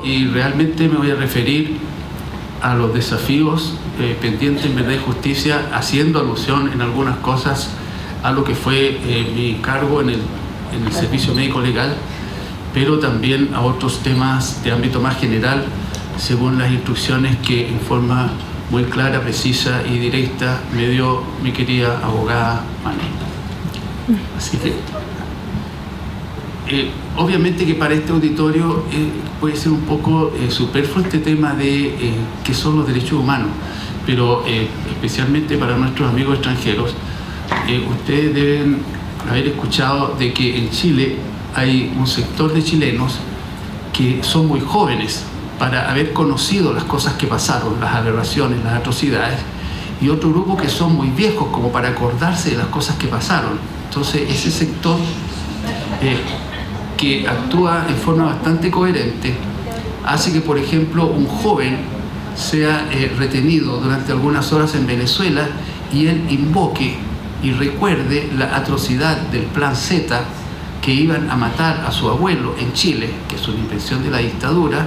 y realmente me voy a referir a los desafíos pendientes en Verdad y Justicia, haciendo alusión en algunas cosas a lo que fue mi cargo en el Servicio Médico Legal, pero también a otros temas de ámbito más general, según las instrucciones que en forma muy clara, precisa y directa me dio mi querida abogada Mani. Así que, obviamente que para este auditorio puede ser un poco superfluo este tema de qué son los derechos humanos, pero especialmente para nuestros amigos extranjeros, ustedes deben haber escuchado de que en Chile hay un sector de chilenos que son muy jóvenes para haber conocido las cosas que pasaron, las aberraciones, las atrocidades, y otro grupo que son muy viejos como para acordarse de las cosas que pasaron. Entonces ese sector que actúa en forma bastante coherente hace que, por ejemplo, un joven sea retenido durante algunas horas en Venezuela y él invoque y recuerde la atrocidad del Plan Z, que iban a matar a su abuelo en Chile, que es una invención de la dictadura,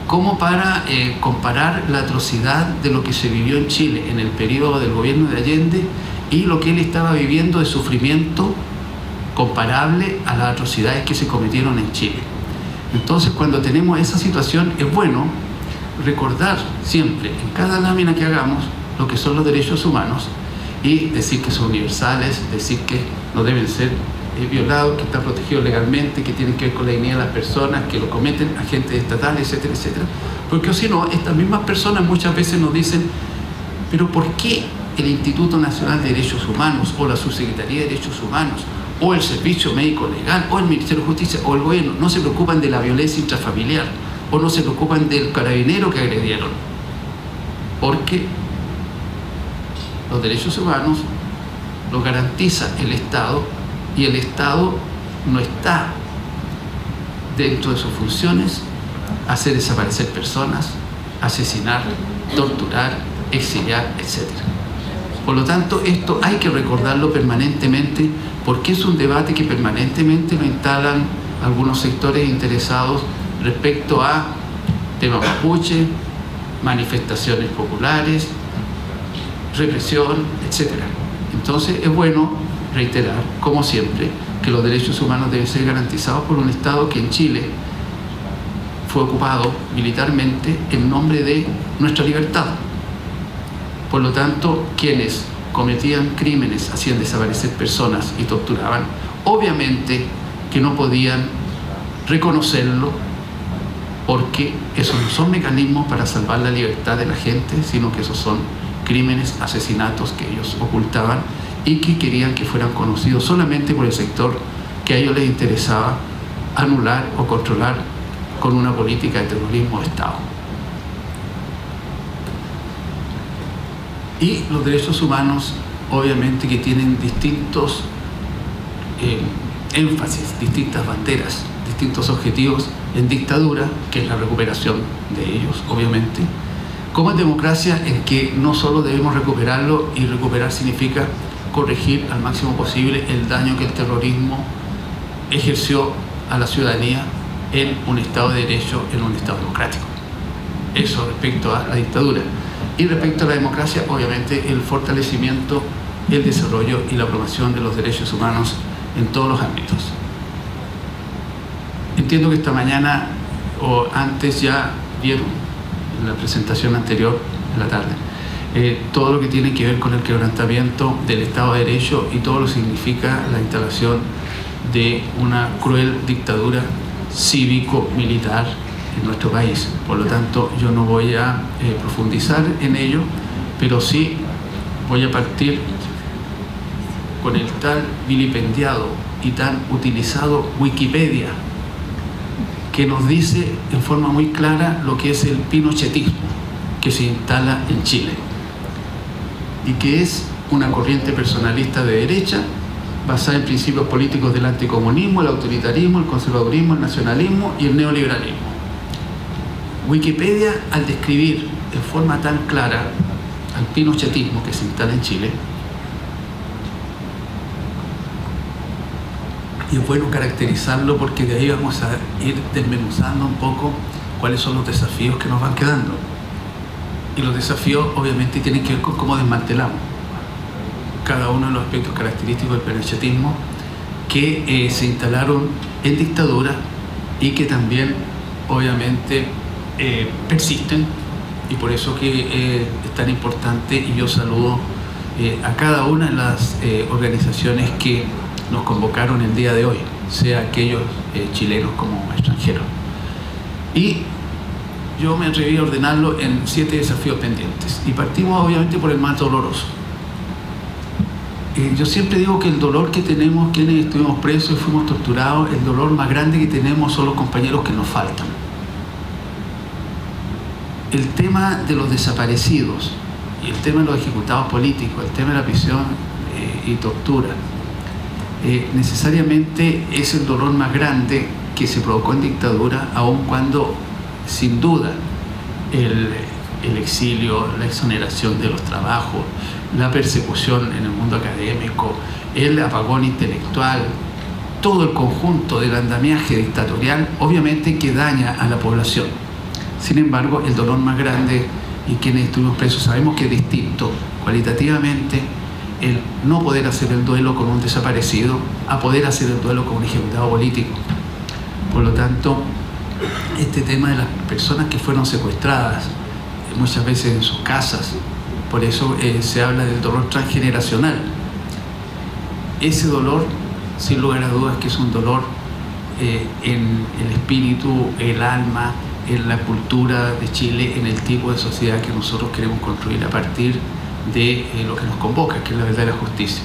como para comparar la atrocidad de lo que se vivió en Chile en el periodo del gobierno de Allende y lo que él estaba viviendo de sufrimiento comparable a las atrocidades que se cometieron en Chile. Entonces, cuando tenemos esa situación, es bueno recordar siempre, en cada lámina que hagamos, lo que son los derechos humanos y decir que son universales, decir que no deben ser violados, que están protegidos legalmente, que tienen que ver con la dignidad de las personas, que lo cometen agentes estatales, etcétera, etcétera. Porque si no, estas mismas personas muchas veces nos dicen, pero ¿por qué el Instituto Nacional de Derechos Humanos o la Subsecretaría de Derechos Humanos o el Servicio Médico Legal o el Ministerio de Justicia o el gobierno no se preocupan de la violencia intrafamiliar o no se preocupan del carabinero que agredieron? Porque los derechos humanos los garantiza el Estado y el Estado no está dentro de sus funciones hacer desaparecer personas, asesinar, torturar, exiliar, etc. Por lo tanto, esto hay que recordarlo permanentemente porque es un debate que permanentemente lo instalan algunos sectores interesados respecto a temas mapuche, manifestaciones populares, represión, etc. Entonces es bueno reiterar, como siempre, que los derechos humanos deben ser garantizados por un Estado que en Chile fue ocupado militarmente en nombre de nuestra libertad. Por lo tanto, quienes cometían crímenes, hacían desaparecer personas y torturaban, obviamente que no podían reconocerlo porque esos no son mecanismos para salvar la libertad de la gente, sino que esos son crímenes, asesinatos que ellos ocultaban y que querían que fueran conocidos solamente por el sector que a ellos les interesaba anular o controlar con una política de terrorismo de Estado. Y los derechos humanos, obviamente, que tienen distintos énfasis, distintas banderas, distintos objetivos en dictadura, que es la recuperación de ellos, obviamente, como en democracia, en que no solo debemos recuperarlo, y recuperar significa corregir al máximo posible el daño que el terrorismo ejerció a la ciudadanía en un Estado de Derecho, en un Estado democrático. Eso respecto a la dictadura. Y respecto a la democracia, obviamente, el fortalecimiento, el desarrollo y la promoción de los derechos humanos en todos los ámbitos. Entiendo que esta mañana o antes ya vieron en la presentación anterior, en la tarde, todo lo que tiene que ver con el quebrantamiento del Estado de Derecho y todo lo que significa la instalación de una cruel dictadura cívico-militar en nuestro país. Por lo tanto, yo no voy a profundizar en ello, pero sí voy a partir con el tan vilipendiado y tan utilizado Wikipedia, que nos dice en forma muy clara lo que es el pinochetismo que se instala en Chile y que es una corriente personalista de derecha basada en principios políticos del anticomunismo, el autoritarismo, el conservadurismo, el nacionalismo y el neoliberalismo. Wikipedia, al describir en forma tan clara al pinochetismo que se instala en Chile, y es bueno caracterizarlo porque de ahí vamos a ir desmenuzando un poco cuáles son los desafíos que nos van quedando. Y los desafíos obviamente tienen que ver con cómo desmantelamos cada uno de los aspectos característicos del pinochetismo que se instalaron en dictadura y que también obviamente persisten, y por eso que es tan importante, y yo saludo a cada una de las organizaciones que nos convocaron el día de hoy, sea aquellos chilenos como extranjeros. Y yo me atreví a ordenarlo en 7 desafíos pendientes, y partimos obviamente por el más doloroso. Yo siempre digo que el dolor que tenemos quienes estuvimos presos y fuimos torturados, el dolor más grande que tenemos son los compañeros que nos faltan. El tema de los desaparecidos y el tema de los ejecutados políticos, el tema de la prisión y tortura, necesariamente es el dolor más grande que se provocó en dictadura, aun cuando sin duda el exilio, la exoneración de los trabajos, la persecución en el mundo académico, el apagón intelectual, todo el conjunto del andamiaje dictatorial obviamente que daña a la población. Sin embargo, el dolor más grande, y quienes estuvimos presos sabemos que es distinto cualitativamente, el no poder hacer el duelo con un desaparecido a poder hacer el duelo con un ejecutado político. Por lo tanto, este tema de las personas que fueron secuestradas muchas veces en sus casas, por eso se habla del dolor transgeneracional. Ese dolor, sin lugar a dudas, que es un dolor en el espíritu, el alma, en la cultura de Chile, en el tipo de sociedad que nosotros queremos construir a partir de lo que nos convoca, que es la verdad y la justicia.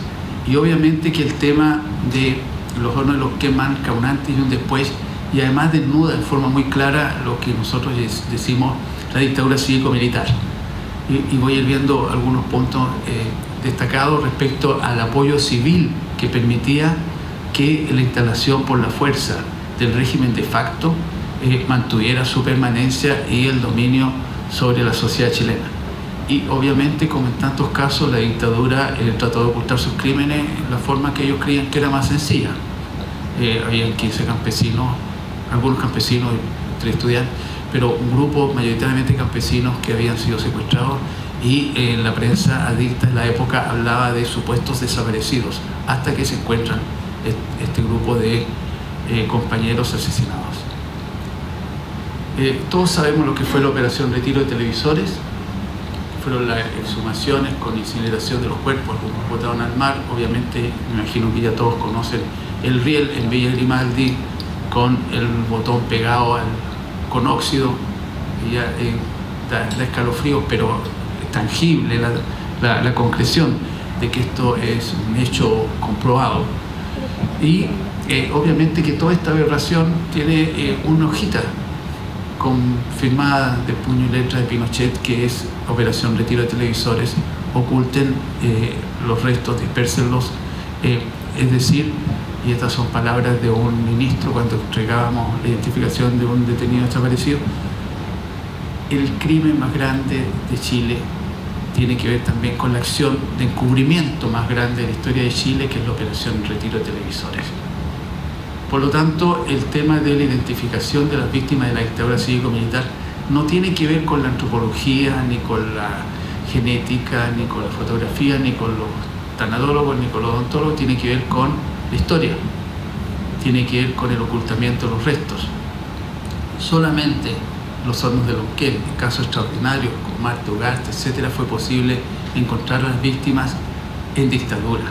Y obviamente que el tema de los hornos de los que marca un antes y un después, y además desnuda en forma muy clara lo que nosotros decimos la dictadura cívico-militar. Y voy a ir viendo algunos puntos destacados respecto al apoyo civil que permitía que la instalación por la fuerza del régimen de facto mantuviera su permanencia y el dominio sobre la sociedad chilena. Y obviamente, como en tantos casos, la dictadura trató de ocultar sus crímenes en la forma que ellos creían que era más sencilla. Habían 15 campesinos, algunos campesinos, 3 estudiantes, pero un grupo mayoritariamente campesinos que habían sido secuestrados, y la prensa adicta en la época hablaba de supuestos desaparecidos, hasta que se encuentran este grupo de compañeros asesinados. Todos sabemos lo que fue la operación Retiro de Televisores. Fueron las exhumaciones con incineración de los cuerpos, algunos botaron al mar. Obviamente, me imagino que ya todos conocen el riel en Villa Grimaldi, con el botón pegado con óxido, y ya da escalofríos, pero es tangible la concreción de que esto es un hecho comprobado. Y obviamente que toda esta aberración tiene una hojita confirmada de puño y letra de Pinochet, que es Operación Retiro de Televisores, oculten los restos, dispérsenlos, es decir, y estas son palabras de un ministro cuando entregábamos la identificación de un detenido desaparecido, el crimen más grande de Chile tiene que ver también con la acción de encubrimiento más grande de la historia de Chile, que es la Operación Retiro de Televisores. Por lo tanto, el tema de la identificación de las víctimas de la dictadura cívico-militar no tiene que ver con la antropología, ni con la genética, ni con la fotografía, ni con los tanatólogos, ni con los odontólogos, tiene que ver con la historia, tiene que ver con el ocultamiento de los restos. Solamente los hornos de Lonquén, en casos extraordinarios como Marte Ugarte, etcétera, fue posible encontrar a las víctimas en dictadura.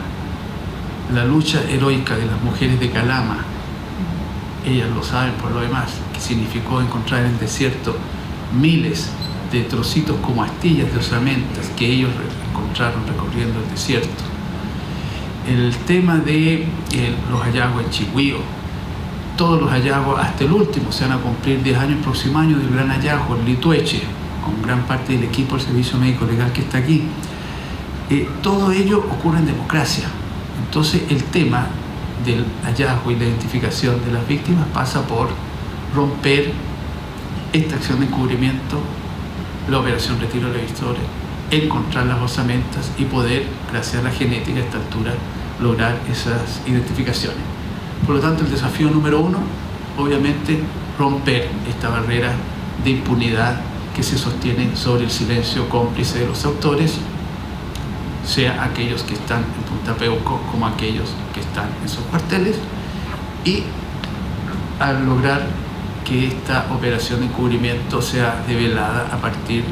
La lucha heroica de las mujeres de Calama, ellas lo saben por lo demás, que significó encontrar en el desierto miles de trocitos como astillas de osamentas que ellos encontraron recorriendo el desierto. El tema de los hallazgos en Chigüío, todos los hallazgos, hasta el último, se van a cumplir 10 años el próximo año del gran hallazgo en Litueche, con gran parte del equipo del Servicio Médico Legal que está aquí. Todo ello ocurre en democracia. Entonces, el tema del hallazgo y la identificación de las víctimas pasa por romper esta acción de encubrimiento, la Operación Retiro de Televisores, encontrar las osamentas y poder, gracias a la genética a esta altura, lograr esas identificaciones. Por lo tanto, el desafío número 1, obviamente, romper esta barrera de impunidad que se sostiene sobre el silencio cómplice de los autores, sea aquellos que están en Punta Peuco como aquellos que están en sus cuarteles, y al lograr que esta operación de encubrimiento sea develada a partir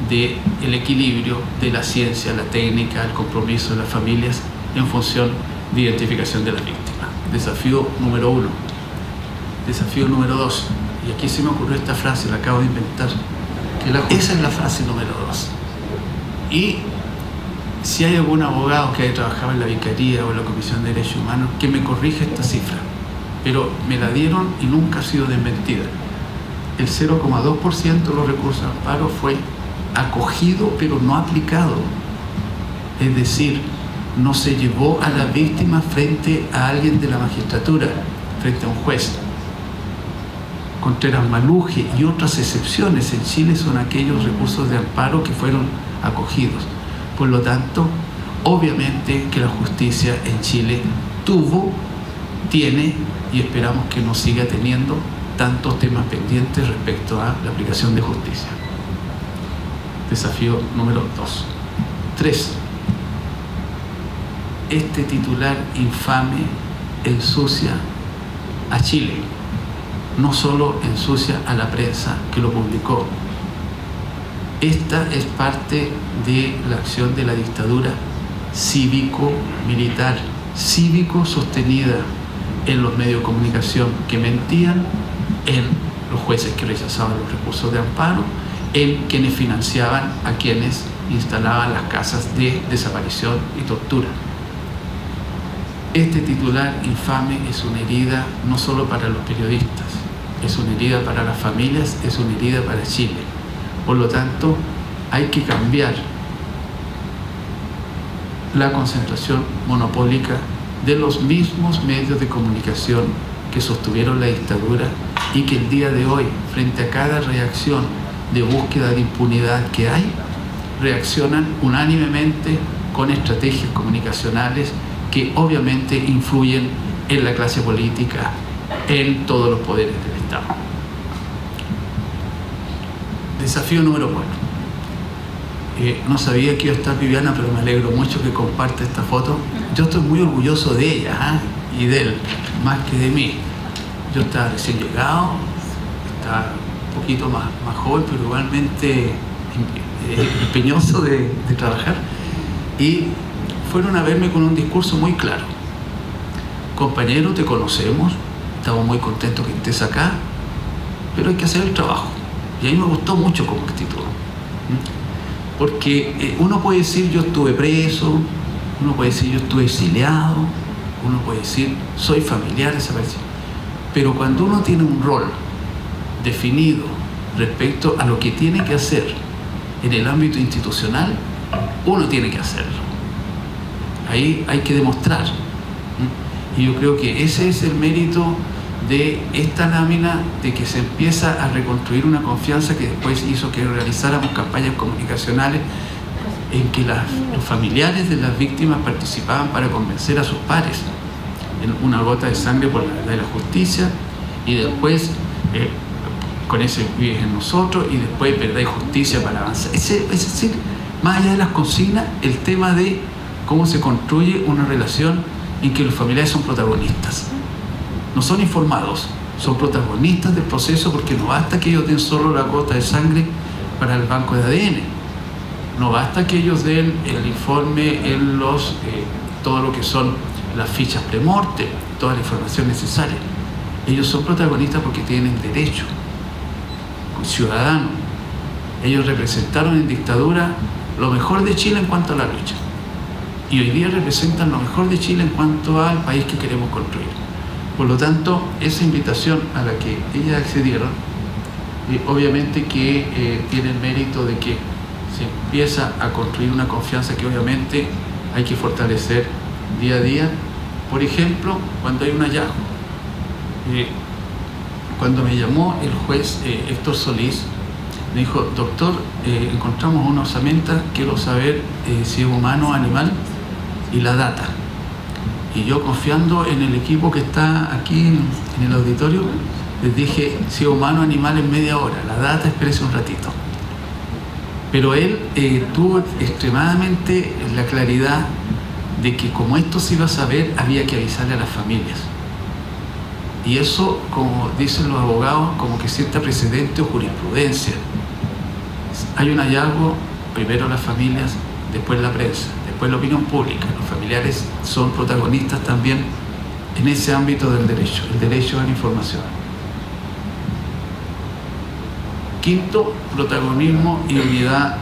del equilibrio de la ciencia, la técnica, el compromiso de las familias en función de identificación de las víctimas. Desafío número 1. Desafío número 2. Y aquí se me ocurrió esta frase, la acabo de inventar. Esa es la frase número 2. Y si hay algún abogado que haya trabajado en la Vicaría o en la Comisión de Derechos Humanos, que me corrija esta cifra. Pero me la dieron y nunca ha sido desmentida. El 0,2% de los recursos de amparo fue acogido pero no aplicado. Es decir, no se llevó a la víctima frente a alguien de la magistratura, frente a un juez. Contreras Maluje y otras excepciones en Chile son aquellos recursos de amparo que fueron acogidos. Por lo tanto, obviamente que la justicia en Chile tiene y esperamos que no siga teniendo tantos temas pendientes respecto a la aplicación de justicia. Desafío número 2. 3. Este titular infame ensucia a Chile. No solo ensucia a la prensa que lo publicó. Esta es parte de la acción de la dictadura cívico-militar, cívico-sostenida en los medios de comunicación que mentían, en los jueces que rechazaban los recursos de amparo, en quienes financiaban a quienes instalaban las casas de desaparición y tortura. Este titular infame es una herida no solo para los periodistas, es una herida para las familias, es una herida para Chile. Por lo tanto, hay que cambiar la concentración monopólica de los mismos medios de comunicación que sostuvieron la dictadura y que el día de hoy, frente a cada reacción de búsqueda de impunidad que hay, reaccionan unánimemente con estrategias comunicacionales que obviamente influyen en la clase política, en todos los poderes del Estado. Desafío número 4. No sabía que iba a estar Viviana, pero me alegro mucho que comparte esta foto. Yo estoy muy orgulloso de ella y de él, más que de mí. Yo estaba recién llegado, estaba un poquito más joven, pero igualmente empeñoso de trabajar. Y fueron a verme con un discurso muy claro. Compañero, te conocemos, estamos muy contentos que estés acá, pero hay que hacer el trabajo. Y a mí me gustó mucho como actitud. Porque uno puede decir yo estuve preso, uno puede decir yo estuve exiliado, uno puede decir soy familiar desaparecido. Pero cuando uno tiene un rol definido respecto a lo que tiene que hacer en el ámbito institucional, uno tiene que hacerlo. Ahí hay que demostrar. Y yo creo que ese es el mérito de esta lámina, de que se empieza a reconstruir una confianza que después hizo que realizáramos campañas comunicacionales en que los familiares de las víctimas participaban para convencer a sus pares en una gota de sangre por la verdad y la justicia, y después con ese vives en nosotros, y después verdad y justicia para avanzar. Es decir, más allá de las consignas, el tema de cómo se construye una relación en que los familiares son protagonistas. No son informados, son protagonistas del proceso, porque no basta que ellos den solo la gota de sangre para el banco de ADN. No basta que ellos den el informe en todo lo que son las fichas premorte, toda la información necesaria. Ellos son protagonistas porque tienen derecho, ciudadanos. Ellos representaron en dictadura lo mejor de Chile en cuanto a la lucha. Y hoy día representan lo mejor de Chile en cuanto al país que queremos construir. Por lo tanto, esa invitación a la que ellas accedieron, obviamente que tiene el mérito de que se empieza a construir una confianza que obviamente hay que fortalecer día a día. Por ejemplo, cuando hay un hallazgo. Cuando me llamó el juez Héctor Solís, me dijo: doctor, encontramos una osamenta, quiero saber si es humano o animal y la data. Y yo, confiando en el equipo que está aquí en el auditorio, Les dije, si humano, animal en media hora, la data espérese un ratito. Pero él tuvo extremadamente la claridad de que como esto se iba a saber, había que avisarle a las familias. Y eso, como dicen los abogados, como que sienta precedente o jurisprudencia. Hay un hallazgo, primero las familias, después la prensa, después la opinión pública. Los familiares son protagonistas también en ese ámbito del derecho, el derecho a la información. Quinto, protagonismo y unidad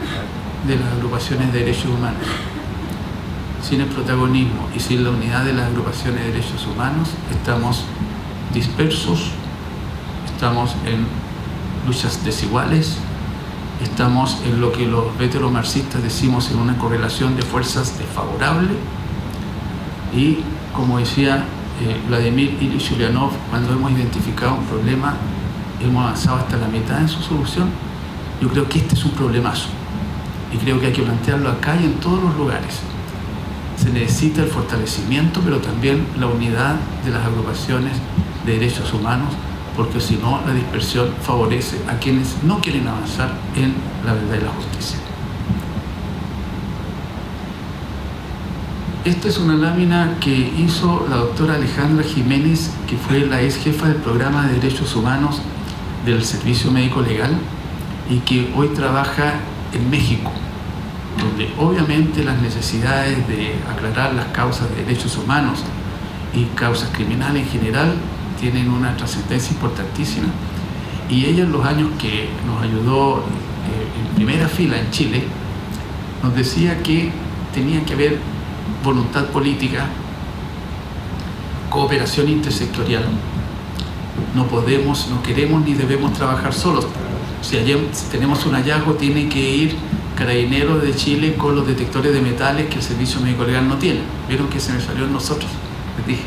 de las agrupaciones de derechos humanos. Sin el protagonismo y sin la unidad de las agrupaciones de derechos humanos, estamos dispersos, estamos en luchas desiguales, estamos en lo que los veteromarxistas decimos en una correlación de fuerzas desfavorable y, como decía Vladimir Ilich Ulyanov, cuando hemos identificado un problema, hemos avanzado hasta la mitad en su solución. Yo creo que este es un problemazo y creo que hay que plantearlo acá y en todos los lugares. Se necesita el fortalecimiento, pero también la unidad de las agrupaciones de derechos humanos, porque si no, la dispersión favorece a quienes no quieren avanzar en la verdad y la justicia. Esta es una lámina que hizo la doctora Alejandra Jiménez, que fue la ex jefa del programa de derechos humanos del Servicio Médico Legal y que hoy trabaja en México, donde obviamente las necesidades de aclarar las causas de derechos humanos y causas criminales en general tienen una trascendencia importantísima. Y ella, en los años que nos ayudó en primera fila en Chile, nos decía que tenía que haber voluntad política, cooperación intersectorial. No podemos, no queremos ni debemos trabajar solos. Si tenemos un hallazgo, tiene que ir Carabineros de Chile con los detectores de metales que el Servicio Médico Legal no tiene. Vieron que se me salió en nosotros, les dije.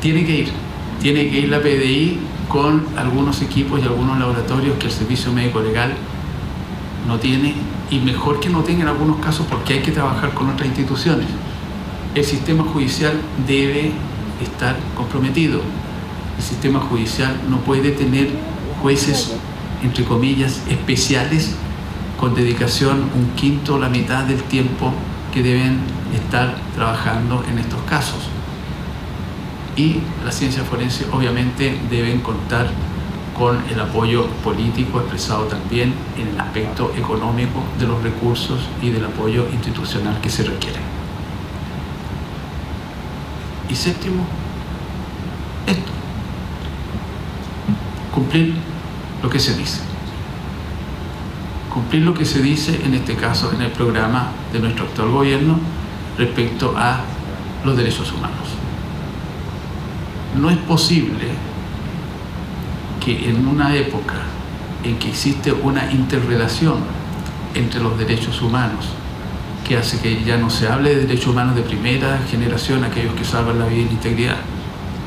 Tiene que ir la PDI con algunos equipos y algunos laboratorios que el Servicio Médico Legal no tiene, y mejor que no tenga en algunos casos, porque hay que trabajar con otras instituciones. El sistema judicial debe estar comprometido. El sistema judicial no puede tener jueces, entre comillas, especiales con dedicación un quinto o la mitad del tiempo que deben estar trabajando en estos casos. Y la ciencia forense obviamente deben contar con el apoyo político expresado también en el aspecto económico de los recursos y del apoyo institucional que se requiere. Y séptimo, esto: cumplir lo que se dice. Cumplir lo que se dice, en este caso, en el programa de nuestro actual gobierno respecto a los derechos humanos. No es posible que en una época en que existe una interrelación entre los derechos humanos, que hace que ya no se hable de derechos humanos de primera generación, aquellos que salvan la vida y la integridad,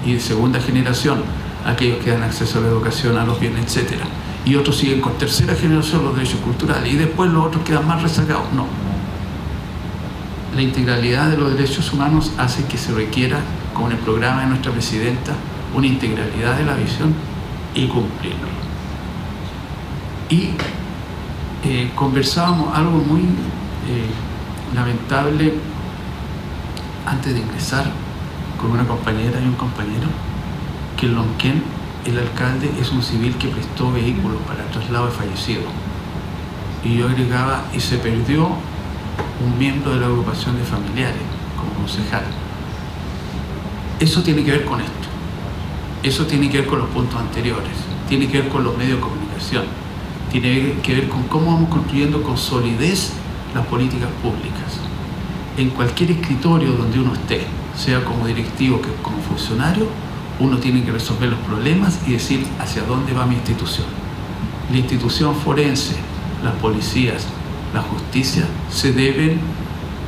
y de segunda generación, aquellos que dan acceso a la educación, a los bienes, etc. Y otros siguen con tercera generación los derechos culturales, y después los otros quedan más rezagados. No. La integralidad de los derechos humanos hace que se requiera, como en el programa de nuestra presidenta, una integralidad de la visión y cumplirlo. Y conversábamos algo muy lamentable antes de ingresar con una compañera y un compañero, que en Lonquén el alcalde es un civil que prestó vehículos para el traslado de fallecidos. Y yo agregaba, y se perdió un miembro de la agrupación de familiares como concejal. Eso tiene que ver con esto. Eso tiene que ver con los puntos anteriores. Tiene que ver con los medios de comunicación. Tiene que ver con cómo vamos construyendo con solidez las políticas públicas. En cualquier escritorio donde uno esté, sea como directivo que como funcionario, uno tiene que resolver los problemas y decir hacia dónde va mi institución. La institución forense, las policías, la justicia, se deben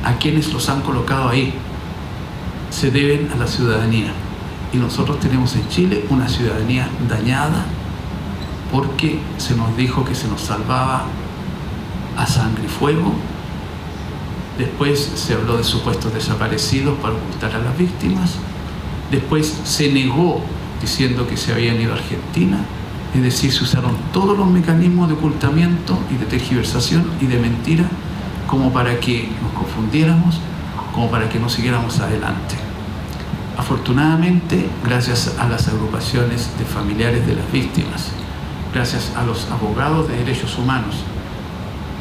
a quienes los han colocado ahí, se deben a la ciudadanía. Y nosotros tenemos en Chile una ciudadanía dañada porque se nos dijo que se nos salvaba a sangre y fuego. Después se habló de supuestos desaparecidos para ocultar a las víctimas. Después se negó diciendo que se habían ido a Argentina. Es decir, se usaron todos los mecanismos de ocultamiento y de tergiversación y de mentira como para que nos confundiéramos, como para que no siguiéramos adelante. Afortunadamente, gracias a las agrupaciones de familiares de las víctimas, gracias a los abogados de derechos humanos,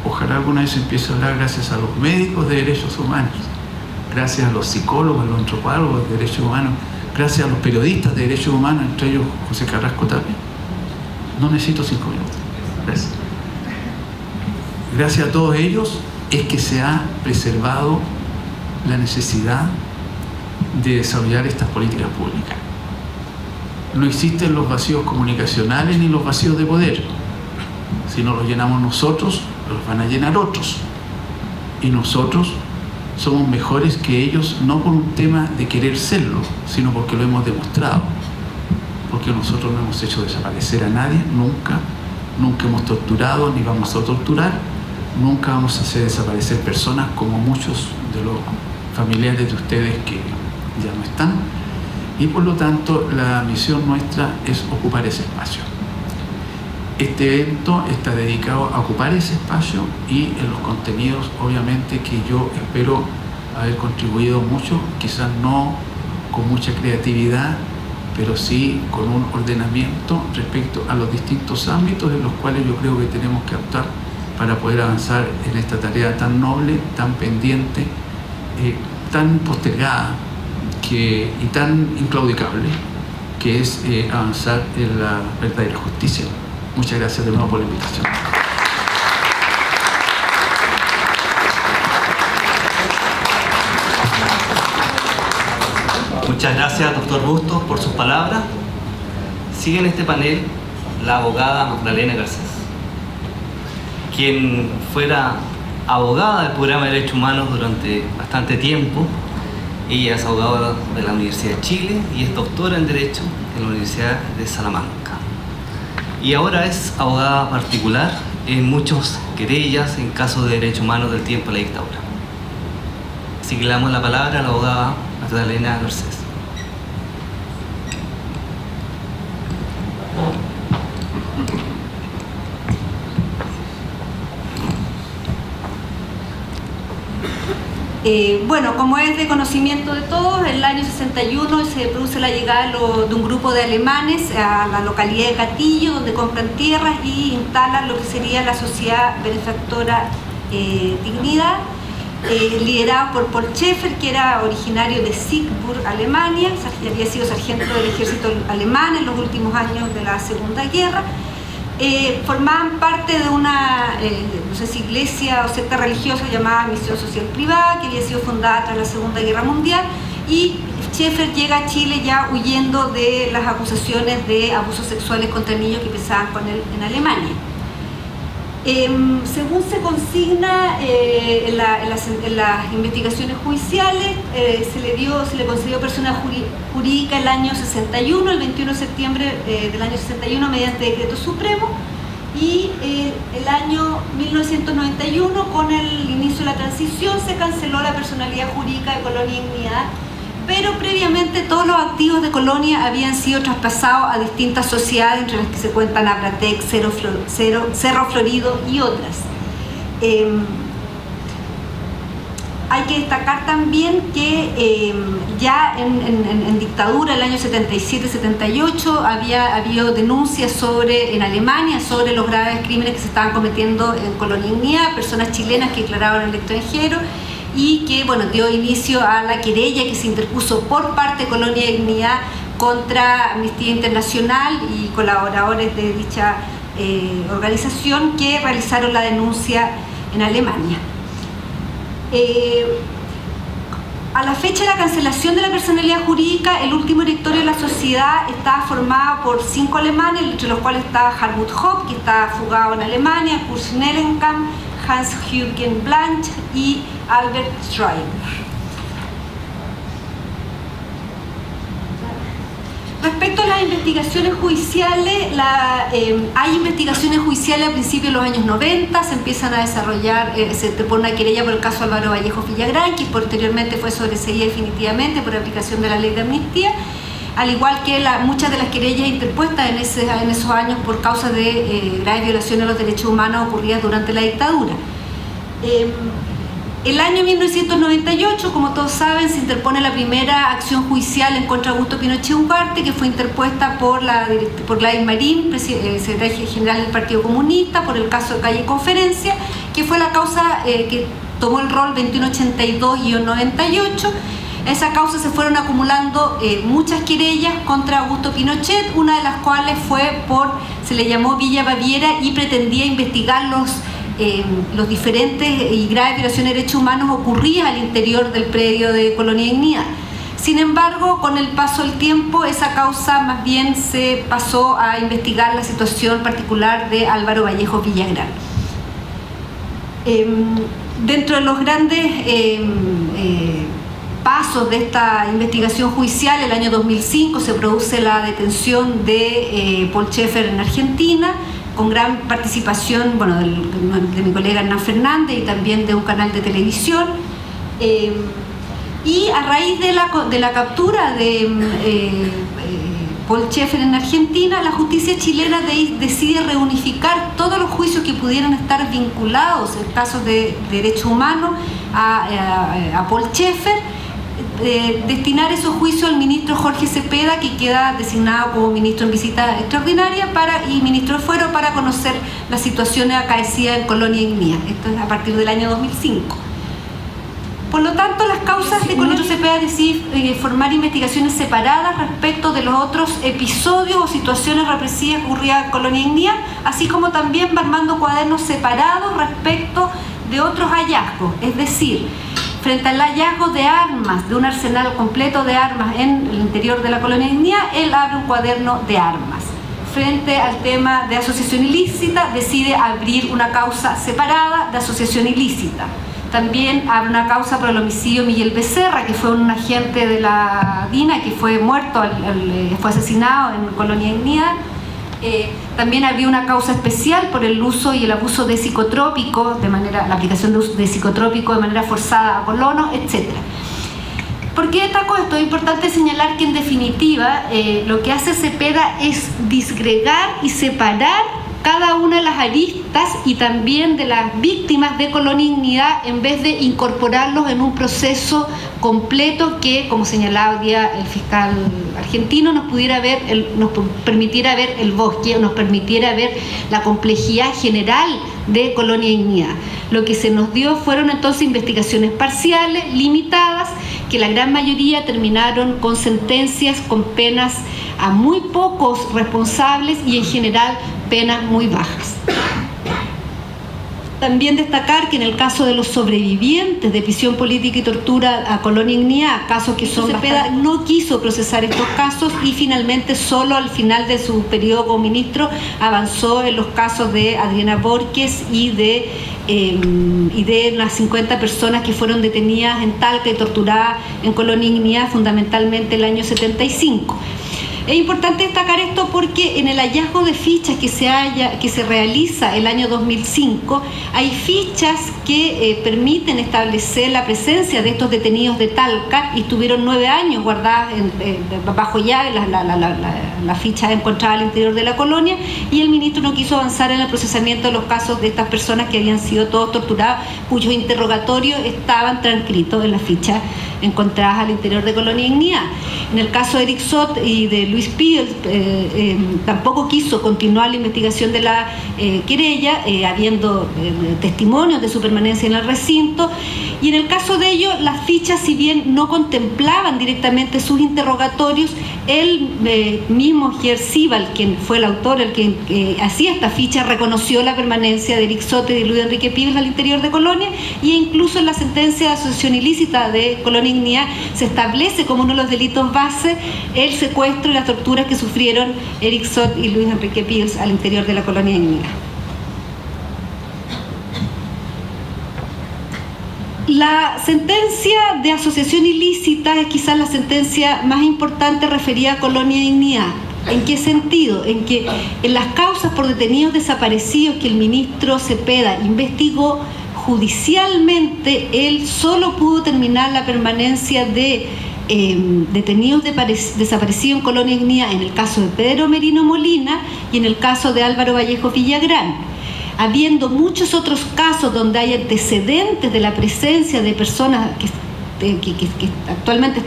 ojalá alguna vez empiece a hablar gracias a los médicos de derechos humanos, gracias a los psicólogos, a los antropólogos de derechos humanos, gracias a los periodistas de derechos humanos, entre ellos José Carrasco Tapia. No necesito 5 minutos. Gracias. Gracias a todos ellos es que se ha preservado la necesidad de desarrollar estas políticas públicas. No existen los vacíos comunicacionales ni los vacíos de poder. Si no los llenamos nosotros, los van a llenar otros. Y nosotros somos mejores que ellos, no por un tema de querer serlo, sino porque lo hemos demostrado. Porque nosotros no hemos hecho desaparecer a nadie, nunca hemos torturado ni vamos a torturar, nunca vamos a hacer desaparecer personas como muchos de los familiares de ustedes que ya no están, y por lo tanto la misión nuestra es ocupar ese espacio. Este evento está dedicado a ocupar ese espacio y en los contenidos obviamente que yo espero haber contribuido mucho, quizás no con mucha creatividad, pero sí con un ordenamiento respecto a los distintos ámbitos en los cuales yo creo que tenemos que actuar para poder avanzar en esta tarea tan noble, tan pendiente, tan postergada y tan inclaudicable, que es avanzar en la verdad y la justicia. Muchas gracias de nuevo por la invitación. Muchas gracias, doctor Bustos, por sus palabras. Sigue en este panel la abogada Magdalena Garcés, quien fuera abogada del programa de Derechos Humanos durante bastante tiempo. Ella es abogada de la Universidad de Chile y es doctora en Derecho en la Universidad de Salamanca. Y ahora es abogada particular en muchas querellas en casos de derechos humanos del tiempo de la dictadura. Así que le damos la palabra a la abogada Magdalena Garcés. Bueno, como es de conocimiento de todos, en el año 61 se produce la llegada de un grupo de alemanes a la localidad de Catillo, donde compran tierras y instalan lo que sería la sociedad benefactora Dignidad, liderado por Paul Schaeffer, que era originario de Siegburg, Alemania, había sido sargento del ejército alemán en los últimos años de la Segunda Guerra. Formaban parte de una, no sé si iglesia o secta religiosa llamada Misión Social Privada, que había sido fundada tras la Segunda Guerra Mundial, y Schaeffer llega a Chile ya huyendo de las acusaciones de abusos sexuales contra niños que pesaban con él en Alemania. Según se consigna en las investigaciones judiciales, se le concedió persona jurídica el año 61, el 21 de septiembre del año 61, mediante decreto supremo, y el año 1991, con el inicio de la transición, se canceló la personalidad jurídica de Colonia Dignidad, pero previamente todos los activos de Colonia habían sido traspasados a distintas sociedades, entre las que se cuentan Abratec, Cerro Florido y otras. Hay que destacar también que ya en dictadura, el año 77-78, había habido denuncias en Alemania sobre los graves crímenes que se estaban cometiendo en Colonia Dignidad, personas chilenas que declaraban en el extranjero, y que dio inicio a la querella que se interpuso por parte de Colonia Dignidad contra Amnistía Internacional y colaboradores de dicha organización que realizaron la denuncia en Alemania. A la fecha de la cancelación de la personalidad jurídica, el último directorio de la sociedad estaba formado por 5 alemanes, entre los cuales estaba Hartmut Hopp, que estaba fugado en Alemania, Kurt Schnellenkamp, Hans-Jürgen Blanch y Albert Schreiber. Respecto a las investigaciones judiciales, hay investigaciones judiciales a principios de los años 90, se empiezan a desarrollar, se te pone una querella por el caso Álvaro Vallejo Villagrán, que posteriormente fue sobreseída definitivamente por aplicación de la ley de amnistía. al igual que muchas de las querellas interpuestas en esos años por causa de graves violaciones a los derechos humanos ocurridas durante la dictadura. El año 1998, como todos saben, se interpone la primera acción judicial en contra de Augusto Pinochet Ugarte, que fue interpuesta por Gladys Marín, secretaria general del Partido Comunista, por el caso de Calle Conferencia, que fue la causa que tomó el rol 2182-98. A esa causa se fueron acumulando muchas querellas contra Augusto Pinochet, una de las cuales fue se le llamó Villa Baviera y pretendía investigar los diferentes y graves violaciones de derechos humanos ocurridas al interior del predio de Colonia Dignidad. Sin embargo, con el paso del tiempo, esa causa más bien se pasó a investigar la situación particular de Álvaro Vallejo Villagrán. Dentro de los grandes pasos de esta investigación judicial, el año 2005 se produce la detención de Paul Schaeffer en Argentina, con gran participación de mi colega Hernán Fernández y también de un canal de televisión. Y a raíz de la captura de Paul Schaeffer en Argentina, la justicia chilena decide reunificar todos los juicios que pudieran estar vinculados en casos de derechos humanos a Paul Schaeffer, destinar esos juicios al ministro Jorge Cepeda, que queda designado como ministro en visita extraordinaria y ministro de Fuero para conocer las situaciones acaecidas en Colonia Dignidad. Esto es a partir del año 2005. Por lo tanto, las causas de Colonia Cepeda decide formar investigaciones separadas respecto de los otros episodios o situaciones represivas ocurridas en Colonia Dignidad, así como también va armando cuadernos separados respecto de otros hallazgos, es decir, frente al hallazgo de armas, de un arsenal completo de armas en el interior de la Colonia Dignidad, él abre un cuaderno de armas. Frente al tema de asociación ilícita, decide abrir una causa separada de asociación ilícita. También abre una causa por el homicidio de Miguel Becerra, que fue un agente de la DINA que fue muerto, fue asesinado en Colonia Dignidad. También había una causa especial por el uso y el abuso de psicotrópicos, la aplicación de psicotrópicos de manera forzada a colonos, etc. ¿Por qué destaco esto? Es importante señalar que en definitiva lo que hace Cepeda es disgregar y separar cada una de las aristas y también de las víctimas de Colonia Dignidad en vez de incorporarlos en un proceso completo que, como señalaba hoy día el fiscal argentino, nos permitiera ver el bosque, nos permitiera ver la complejidad general de Colonia Dignidad. Lo que se nos dio fueron entonces investigaciones parciales, limitadas, que la gran mayoría terminaron con sentencias con penas a muy pocos responsables y en general penas muy bajas. También destacar que en el caso de los sobrevivientes de prisión política y tortura a Colonia Dignidad, casos que son Cepeda no quiso procesar estos casos y finalmente solo al final de su periodo como ministro avanzó en los casos de Adriana Borges y de las 50 personas que fueron detenidas en Talca y torturadas en Colonia Dignidad, fundamentalmente el año 75. Es importante destacar esto porque en el hallazgo de fichas que se realiza el año 2005, hay fichas que permiten establecer la presencia de estos detenidos de Talca y estuvieron 9 años guardadas bajo llave, las fichas encontradas al interior de la colonia, y el ministro no quiso avanzar en el procesamiento de los casos de estas personas que habían sido todos torturados, cuyos interrogatorios estaban transcritos en las fichas encontradas al interior de Colonia Dignidad. En el caso de Eric Sot y de Luis Pídel, tampoco quiso continuar la investigación de la querella, habiendo testimonios de su permanencia en el recinto, y en el caso de ellos, las fichas, si bien no contemplaban directamente sus interrogatorios, el mismo Ger Sibal, quien fue el autor, el que hacía esta ficha, reconoció la permanencia de Eric Sot y de Luis Enrique Pídel al interior de Colonia, y incluso en la sentencia de asociación ilícita de Colonia Dignidad se establece como uno de los delitos base el secuestro y las torturas que sufrieron Eric Sot y Luis Enrique Pídel al interior de la Colonia Dignidad. La sentencia de asociación ilícita es quizás la sentencia más importante referida a Colonia Dignidad. ¿En qué sentido? En que en las causas por detenidos desaparecidos que el ministro Cepeda investigó judicialmente, él solo pudo terminar la permanencia de detenidos desaparecidos en Colonia Dignidad, en el caso de Pedro Merino Molina y en el caso de Álvaro Vallejo Villagrán, habiendo muchos otros casos donde hay antecedentes de la presencia de personas que actualmente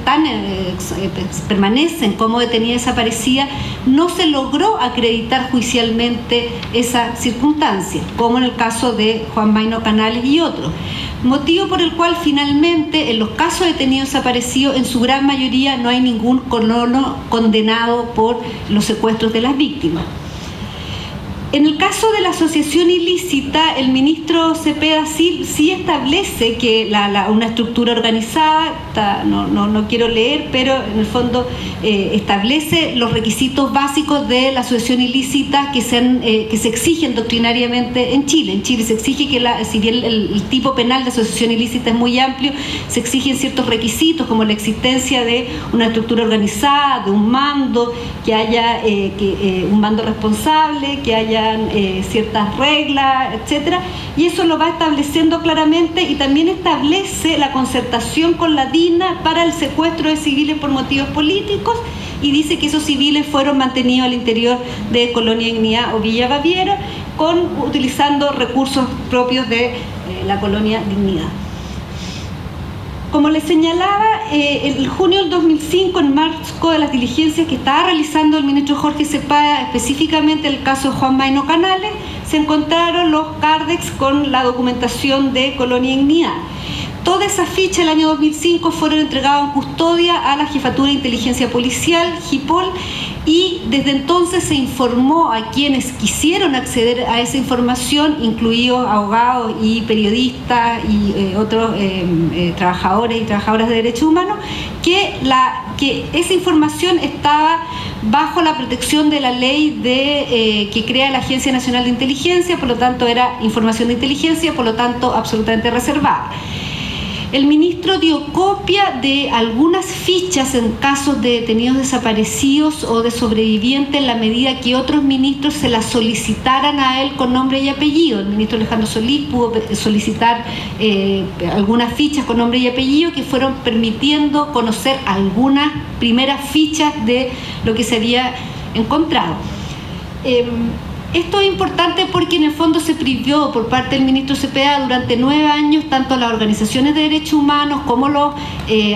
permanecen como detenidas desaparecidas, no se logró acreditar judicialmente esa circunstancia, como en el caso de Juan Mayno Canales y otros. Motivo por el cual finalmente en los casos de detenidos desaparecidos en su gran mayoría no hay ningún colono condenado por los secuestros de las víctimas. En el caso de la asociación ilícita, el ministro Cepeda sí establece que una estructura organizada, no quiero leer, pero en el fondo establece los requisitos básicos de la asociación ilícita que se exigen doctrinariamente en Chile. En Chile se exige que, si bien el tipo penal de asociación ilícita es muy amplio, se exigen ciertos requisitos como la existencia de una estructura organizada, de un mando, que haya un mando responsable, que haya ciertas reglas, etcétera, y eso lo va estableciendo claramente, y también establece la concertación con la DINA para el secuestro de civiles por motivos políticos, y dice que esos civiles fueron mantenidos al interior de Colonia Dignidad o Villa Baviera, utilizando recursos propios de la Colonia Dignidad. Como les señalaba, en junio del 2005, en marco de las diligencias que estaba realizando el ministro Jorge Cepeda, específicamente el caso de Juan Mayno Canales, se encontraron los cárdex con la documentación de Colonia Dignidad. Todas esas fichas del año 2005 fueron entregadas en custodia a la Jefatura de Inteligencia Policial, JIPOL, y desde entonces se informó a quienes quisieron acceder a esa información, incluidos abogados y periodistas y otros trabajadores y trabajadoras de derechos humanos, que esa información estaba bajo la protección de la ley que crea la Agencia Nacional de Inteligencia, por lo tanto era información de inteligencia, por lo tanto absolutamente reservada. El ministro dio copia de algunas fichas en casos de detenidos desaparecidos o de sobrevivientes en la medida que otros ministros se las solicitaran a él con nombre y apellido. El ministro Alejandro Solís pudo solicitar algunas fichas con nombre y apellido que fueron permitiendo conocer algunas primeras fichas de lo que se había encontrado. Esto es importante porque en el fondo se privó por parte del ministro Cepeda durante 9 años tanto a las organizaciones de derechos humanos como los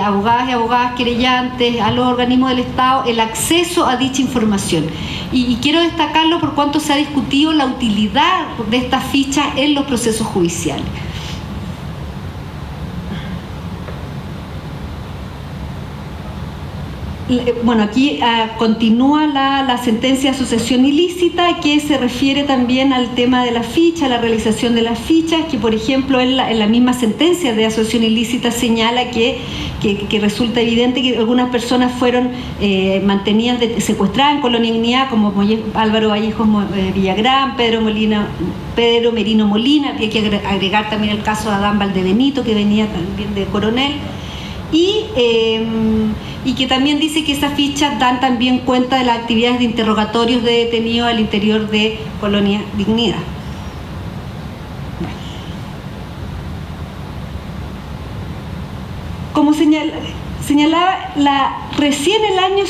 abogados y abogadas querellantes, a los organismos del Estado, el acceso a dicha información. Y quiero destacarlo por cuanto se ha discutido la utilidad de estas fichas en los procesos judiciales. Bueno, aquí continúa la sentencia de asociación ilícita, que se refiere también al tema de la ficha, la realización de las fichas, que por ejemplo en la misma sentencia de asociación ilícita señala que resulta evidente que algunas personas fueron mantenidas, secuestradas en Colonia Dignidad, como Álvaro Vallejo Villagrán, Pedro Merino Molina, y hay que agregar también el caso de Adán Valdebenito, que venía también de Coronel, y que también dice que esas fichas dan también cuenta de las actividades de interrogatorios de detenidos al interior de Colonia Dignidad. Como señalaba, recién el año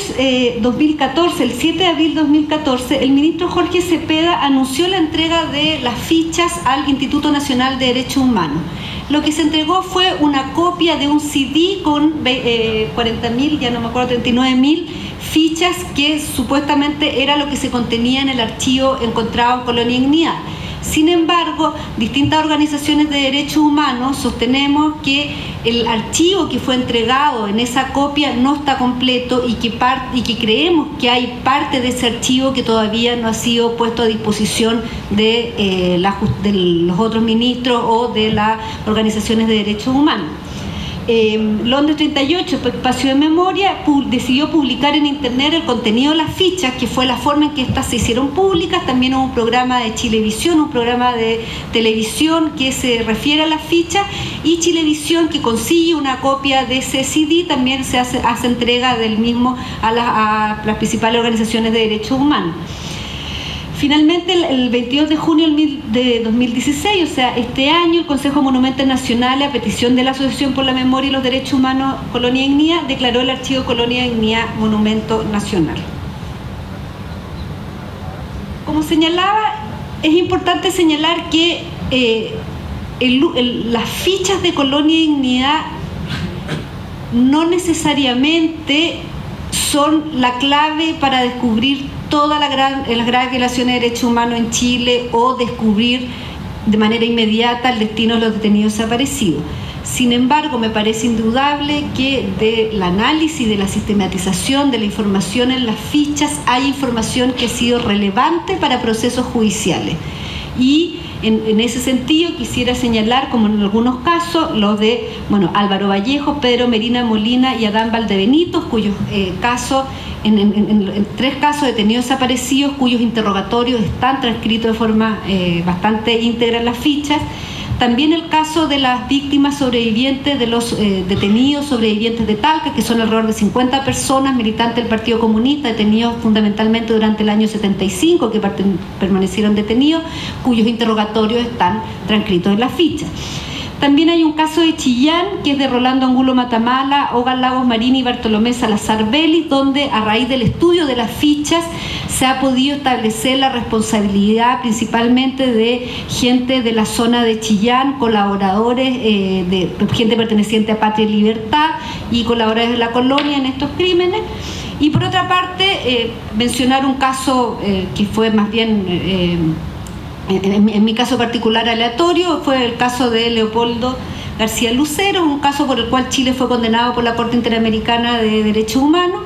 2014, el 7 de abril de 2014, el ministro Jorge Cepeda anunció la entrega de las fichas al Instituto Nacional de Derechos Humanos. Lo que se entregó fue una copia de un CD con 40.000, ya no me acuerdo, 39.000 fichas, que supuestamente era lo que se contenía en el archivo encontrado en Colonia Dignidad. Sin embargo, distintas organizaciones de derechos humanos sostenemos que el archivo que fue entregado en esa copia no está completo y que creemos que hay parte de ese archivo que todavía no ha sido puesto a disposición de los otros ministros o de las organizaciones de derechos humanos. Londres 38, Espacio de Memoria, decidió publicar en internet el contenido de las fichas, que fue la forma en que estas se hicieron públicas. También hubo un programa de Chilevisión, un programa de televisión que se refiere a las fichas, y Chilevisión, que consigue una copia de ese CD, también se hace entrega del mismo a las principales organizaciones de derechos humanos. Finalmente, el 22 de junio de 2016, o sea, este año, el Consejo de Monumentos Nacionales, a petición de la Asociación por la Memoria y los Derechos Humanos Colonia Dignidad, declaró el Archivo Colonia Dignidad Monumento Nacional. Como señalaba, es importante señalar que las fichas de Colonia Dignidad no necesariamente son la clave para descubrir todas las graves violaciones de derechos humanos en Chile o descubrir de manera inmediata el destino de los detenidos desaparecidos. Sin embargo, me parece indudable que del análisis, de la sistematización de la información en las fichas, hay información que ha sido relevante para procesos judiciales. Y en ese sentido quisiera señalar, como en algunos casos, los de Álvaro Vallejo, Pedro Medina Molina y Adán Valdebenito, cuyos casos, en 3 casos detenidos desaparecidos, cuyos interrogatorios están transcritos de forma bastante íntegra en las fichas. También el caso de las víctimas sobrevivientes, de los detenidos sobrevivientes de Talca, que son alrededor de 50 personas, militantes del Partido Comunista, detenidos fundamentalmente durante el año 75, que permanecieron detenidos, cuyos interrogatorios están transcritos en las fichas. También hay un caso de Chillán, que es de Rolando Angulo Matamala, Ogan Lagos Marín y Bartolomé Salazar Vélez, donde a raíz del estudio de las fichas se ha podido establecer la responsabilidad principalmente de gente de la zona de Chillán, colaboradores, de gente perteneciente a Patria y Libertad y colaboradores de la colonia en estos crímenes. Y por otra parte, mencionar un caso que fue más bien... En mi caso particular aleatorio, fue el caso de Leopoldo García Lucero, un caso por el cual Chile fue condenado por la Corte Interamericana de Derechos Humanos.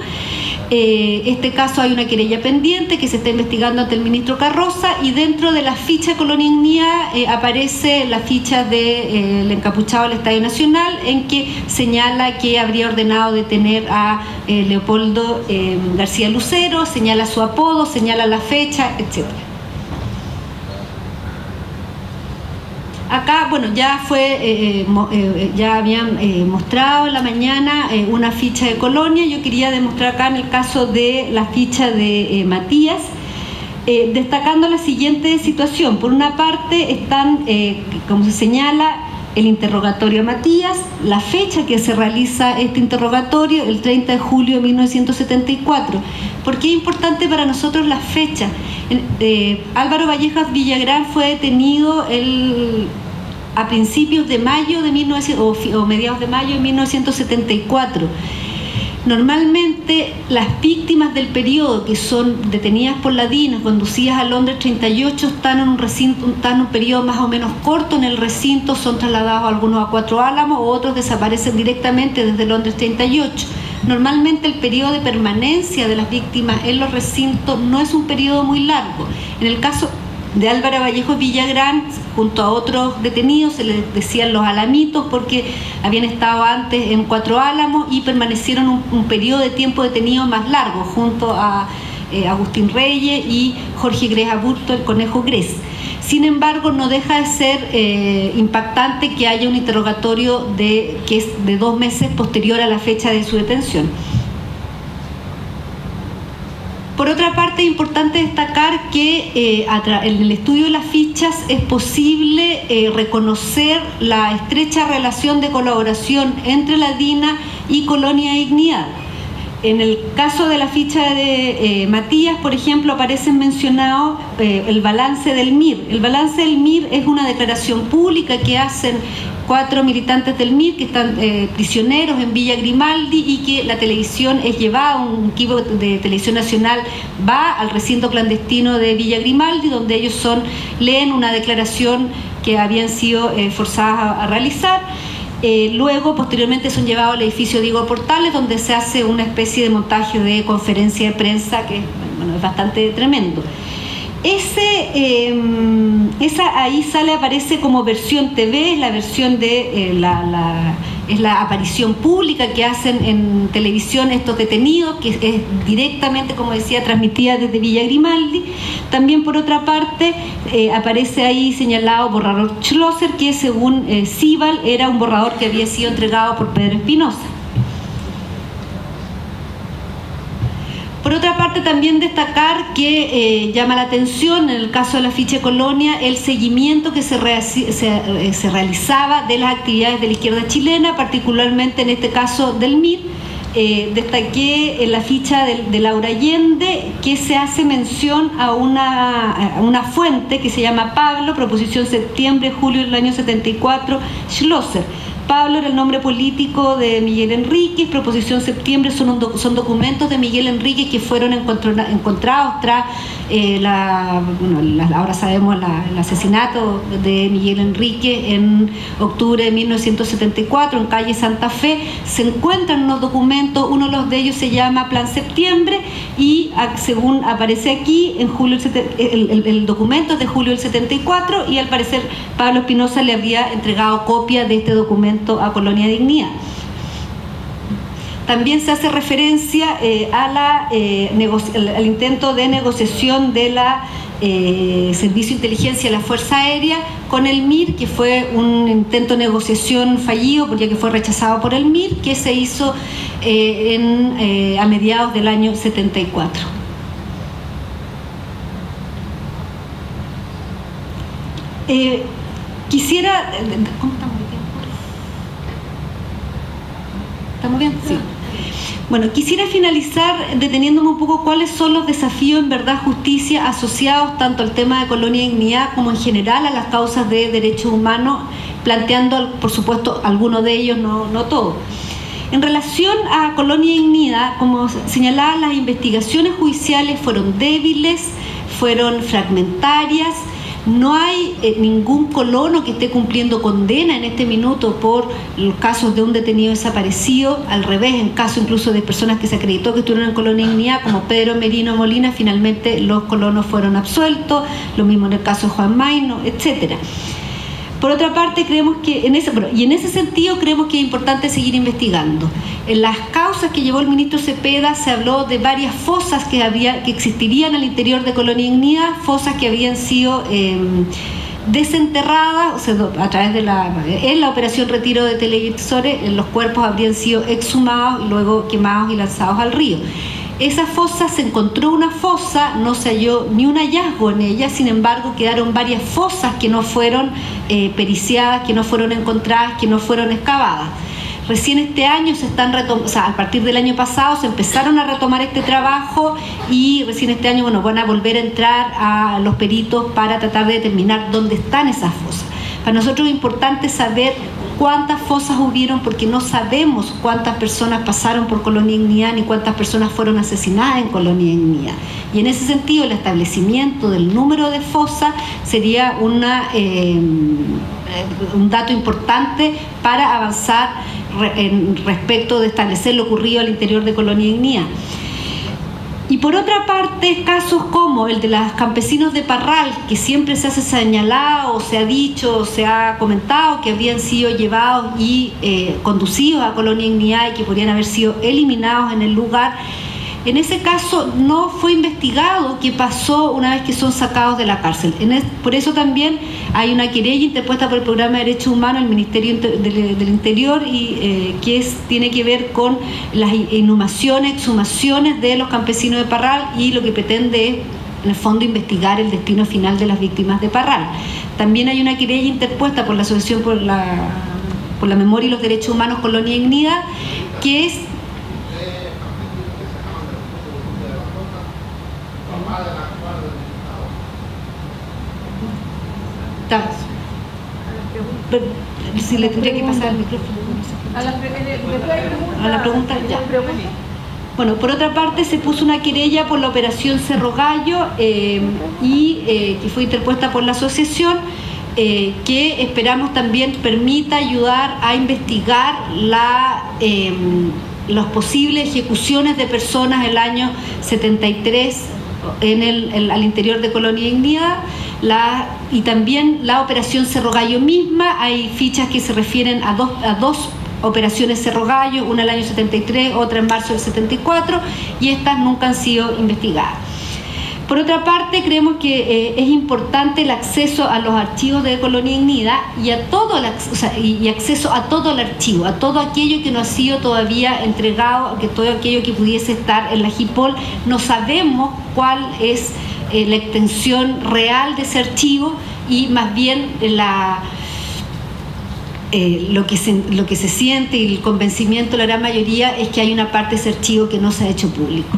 Este caso hay una querella pendiente que se está investigando ante el ministro Carroza, y dentro de la ficha de Colonia Dignidad aparece la ficha del encapuchado del Estadio Nacional, en que señala que habría ordenado detener a Leopoldo García Lucero, señala su apodo, señala la fecha, etc. Acá, ya habían mostrado en la mañana una ficha de Colonia. Yo quería demostrar acá en el caso de la ficha de Matías, destacando la siguiente situación. Por una parte están, como se señala, el interrogatorio a Matías, la fecha que se realiza este interrogatorio, el 30 de julio de 1974. ¿Por qué es importante para nosotros la fecha? Álvaro Vallejo Villagrán fue detenido a principios de mayo de o mediados de mayo de 1974. Normalmente las víctimas del periodo, que son detenidas por la DINA, conducidas a Londres 38, están en un periodo más o menos corto en el recinto, son trasladados algunos a Cuatro Álamos, otros desaparecen directamente desde Londres 38. Normalmente el periodo de permanencia de las víctimas en los recintos no es un periodo muy largo. En el caso de Álvaro Vallejo Villagrán, junto a otros detenidos, se les decían los alamitos porque habían estado antes en Cuatro Álamos y permanecieron un periodo de tiempo detenido más largo, junto a Agustín Reyes y Jorge Grez Aburto, el Conejo Grez. Sin embargo, no deja de ser impactante que haya un interrogatorio que es de 2 meses posterior a la fecha de su detención. Por otra parte, es importante destacar que en el estudio de las fichas es posible reconocer la estrecha relación de colaboración entre la DINA y Colonia Dignidad. En el caso de la ficha de Matías, por ejemplo, aparecen mencionados el balance del MIR. El balance del MIR es una declaración pública que hacen 4 militantes del MIR que están prisioneros en Villa Grimaldi, y que la televisión es llevada, un equipo de televisión nacional va al recinto clandestino de Villa Grimaldi, donde ellos leen una declaración que habían sido forzadas a realizar. Luego, posteriormente, son llevados al edificio Diego Portales, donde se hace una especie de montaje de conferencia de prensa que es bastante tremendo. Ahí aparece como versión TV, es la versión de es la aparición pública que hacen en televisión estos detenidos, que es directamente, como decía, transmitida desde Villa Grimaldi. También, por otra parte, aparece ahí señalado borrador Schlosser, que según Cibal era un borrador que había sido entregado por Pedro Espinosa. Por otra parte, parte también destacar que llama la atención en el caso de la ficha Colonia el seguimiento que se realizaba de las actividades de la izquierda chilena, particularmente en este caso del MIR. Destaqué en la ficha de Laura Allende que se hace mención a una fuente que se llama Pablo, proposición septiembre-julio del año 74, Schlosser. Pablo era el nombre político de Miguel Enríquez. Proposición septiembre son documentos de Miguel Enríquez que fueron encontrados tras ahora sabemos el asesinato de Miguel Enríquez en octubre de 1974 en calle Santa Fe. Se encuentran unos documentos, uno de ellos se llama Plan Septiembre y según aparece aquí en julio el documento es de julio del 74 y al parecer Pablo Espinosa le había entregado copia de este documento a Colonia Dignidad. También se hace referencia al intento de negociación de la Servicio de Inteligencia de la Fuerza Aérea con el MIR, que fue un intento de negociación fallido, ya que fue rechazado por el MIR, que se hizo a mediados del año 74. Quisiera... ¿Cómo estamos? ¿Estamos bien? Sí. Bueno, quisiera finalizar deteniéndome un poco cuáles son los desafíos en verdad justicia asociados tanto al tema de Colonia Dignidad como en general a las causas de derechos humanos, planteando por supuesto algunos de ellos, no todos. En relación a Colonia Dignidad, como señalaba, las investigaciones judiciales fueron débiles, fueron fragmentarias. No hay ningún colono que esté cumpliendo condena en este minuto por los casos de un detenido desaparecido. Al revés, en caso incluso de personas que se acreditó que estuvieron en Colonia Dignidad, como Pedro Merino Molina, finalmente los colonos fueron absueltos. Lo mismo en el caso de Juan Mayno, etcétera. Por otra parte, creemos que en ese sentido creemos que es importante seguir investigando. En las causas que llevó el ministro Cepeda se habló de varias fosas que existirían al interior de Colonia Dignidad, fosas que habían sido desenterradas, o sea, a través en la operación retiro de televisores, los cuerpos habrían sido exhumados y luego quemados y lanzados al río. Esa fosa, se encontró una fosa, no se halló ni un hallazgo en ella, sin embargo quedaron varias fosas que no fueron periciadas, que no fueron encontradas, que no fueron excavadas. Recién este año a partir del año pasado se empezaron a retomar este trabajo y recién este año van a volver a entrar a los peritos para tratar de determinar dónde están esas fosas. Para nosotros es importante saber cuántas fosas hubieron, porque no sabemos cuántas personas pasaron por Colonia Dignidad ni cuántas personas fueron asesinadas en Colonia Dignidad. Y en ese sentido el establecimiento del número de fosas sería un dato importante para avanzar respecto de establecer lo ocurrido al interior de Colonia Dignidad. Y por otra parte, casos como el de los campesinos de Parral, que siempre se ha señalado, se ha dicho, se ha comentado que habían sido llevados y conducidos a Colonia Dignidad y que podrían haber sido eliminados en el lugar. En ese caso no fue investigado qué pasó una vez que son sacados de la cárcel. Por eso también hay una querella interpuesta por el Programa de Derechos Humanos del Ministerio del Interior y tiene que ver con las inhumaciones, exhumaciones de los campesinos de Parral, y lo que pretende es, en el fondo, investigar el destino final de las víctimas de Parral. También hay una querella interpuesta por la Asociación por la Memoria y los Derechos Humanos Colonia Dignidad, que es si le tendría que pasar el micrófono a la pregunta ya. Bueno, por otra parte se puso una querella por la operación Cerro Gallo que fue interpuesta por la asociación, que esperamos también permita ayudar a investigar las posibles ejecuciones de personas el año 73 al interior de Colonia Dignidad, y también la operación Cerro Gallo misma. Hay fichas que se refieren a dos operaciones Cerro Gallo, una el año 73, otra en marzo del 74, y estas nunca han sido investigadas. Por otra parte, creemos que es importante el acceso a los archivos de Colonia y Dignidad y acceso a todo el archivo, a todo aquello que no ha sido todavía entregado, que todo aquello que pudiese estar en la GIPOL. No sabemos cuál es la extensión real de ese archivo y más bien lo que se siente y el convencimiento de la gran mayoría es que hay una parte de ese archivo que no se ha hecho público.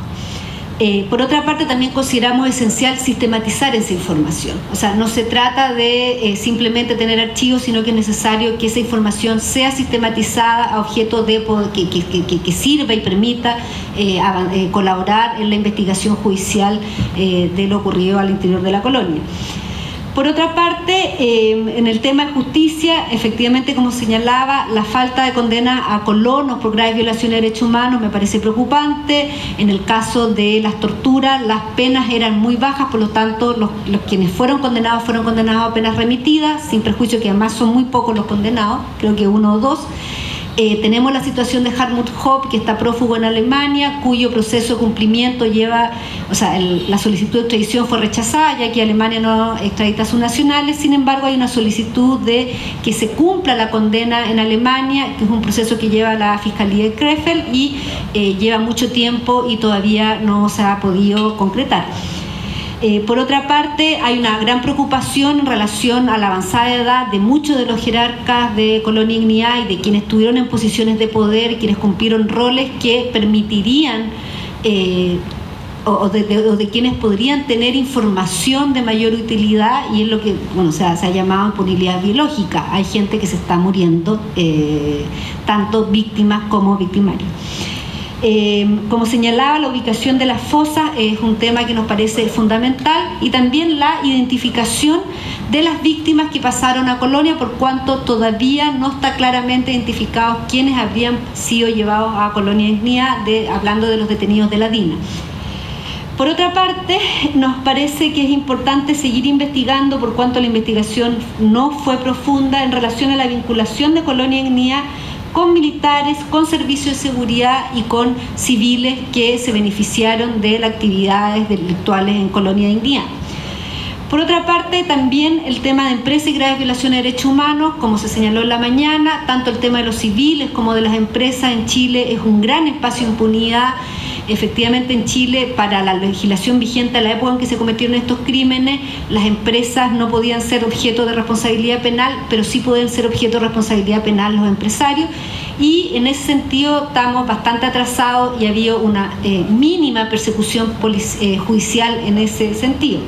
Por otra parte, también consideramos esencial sistematizar esa información. O sea, no se trata de simplemente tener archivos, sino que es necesario que esa información sea sistematizada a objeto de que sirva y permita colaborar en la investigación judicial de lo ocurrido al interior de la colonia. Por otra parte, en el tema de justicia, efectivamente, como señalaba, la falta de condena a colonos por graves violaciones de derechos humanos me parece preocupante. En el caso de las torturas, las penas eran muy bajas, por lo tanto, los quienes fueron condenados a penas remitidas, sin perjuicio que además son muy pocos los condenados, creo que 1 o 2. Tenemos la situación de Hartmut Hopp, que está prófugo en Alemania, cuyo proceso de cumplimiento la solicitud de extradición fue rechazada, ya que Alemania no extradita a sus nacionales. Sin embargo, hay una solicitud de que se cumpla la condena en Alemania, que es un proceso que lleva la Fiscalía de Krefeld y lleva mucho tiempo y todavía no se ha podido concretar. Por otra parte, hay una gran preocupación en relación a la avanzada edad de muchos de los jerarcas de Colonia y Dignidad y de quienes estuvieron en posiciones de poder, quienes cumplieron roles que permitirían o de quienes podrían tener información de mayor utilidad, y es lo que se ha llamado impunibilidad biológica. Hay gente que se está muriendo, tanto víctimas como victimarios. Como señalaba, la ubicación de las fosas es un tema que nos parece fundamental, y también la identificación de las víctimas que pasaron a Colonia, por cuanto todavía no está claramente identificados quiénes habrían sido llevados a Colonia y Dignidad, hablando de los detenidos de la DINA. Por otra parte, nos parece que es importante seguir investigando, por cuanto la investigación no fue profunda, en relación a la vinculación de Colonia y Dignidad con militares, con servicios de seguridad y con civiles que se beneficiaron de las actividades delictuales en Colonia y Dignidad. Por otra parte, también el tema de empresas y graves violaciones de derechos humanos, como se señaló en la mañana, tanto el tema de los civiles como de las empresas en Chile es un gran espacio de impunidad. Efectivamente, en Chile, para la legislación vigente a la época en que se cometieron estos crímenes, las empresas no podían ser objeto de responsabilidad penal, pero sí pueden ser objeto de responsabilidad penal los empresarios, y en ese sentido estamos bastante atrasados y ha habido una mínima persecución judicial en ese sentido.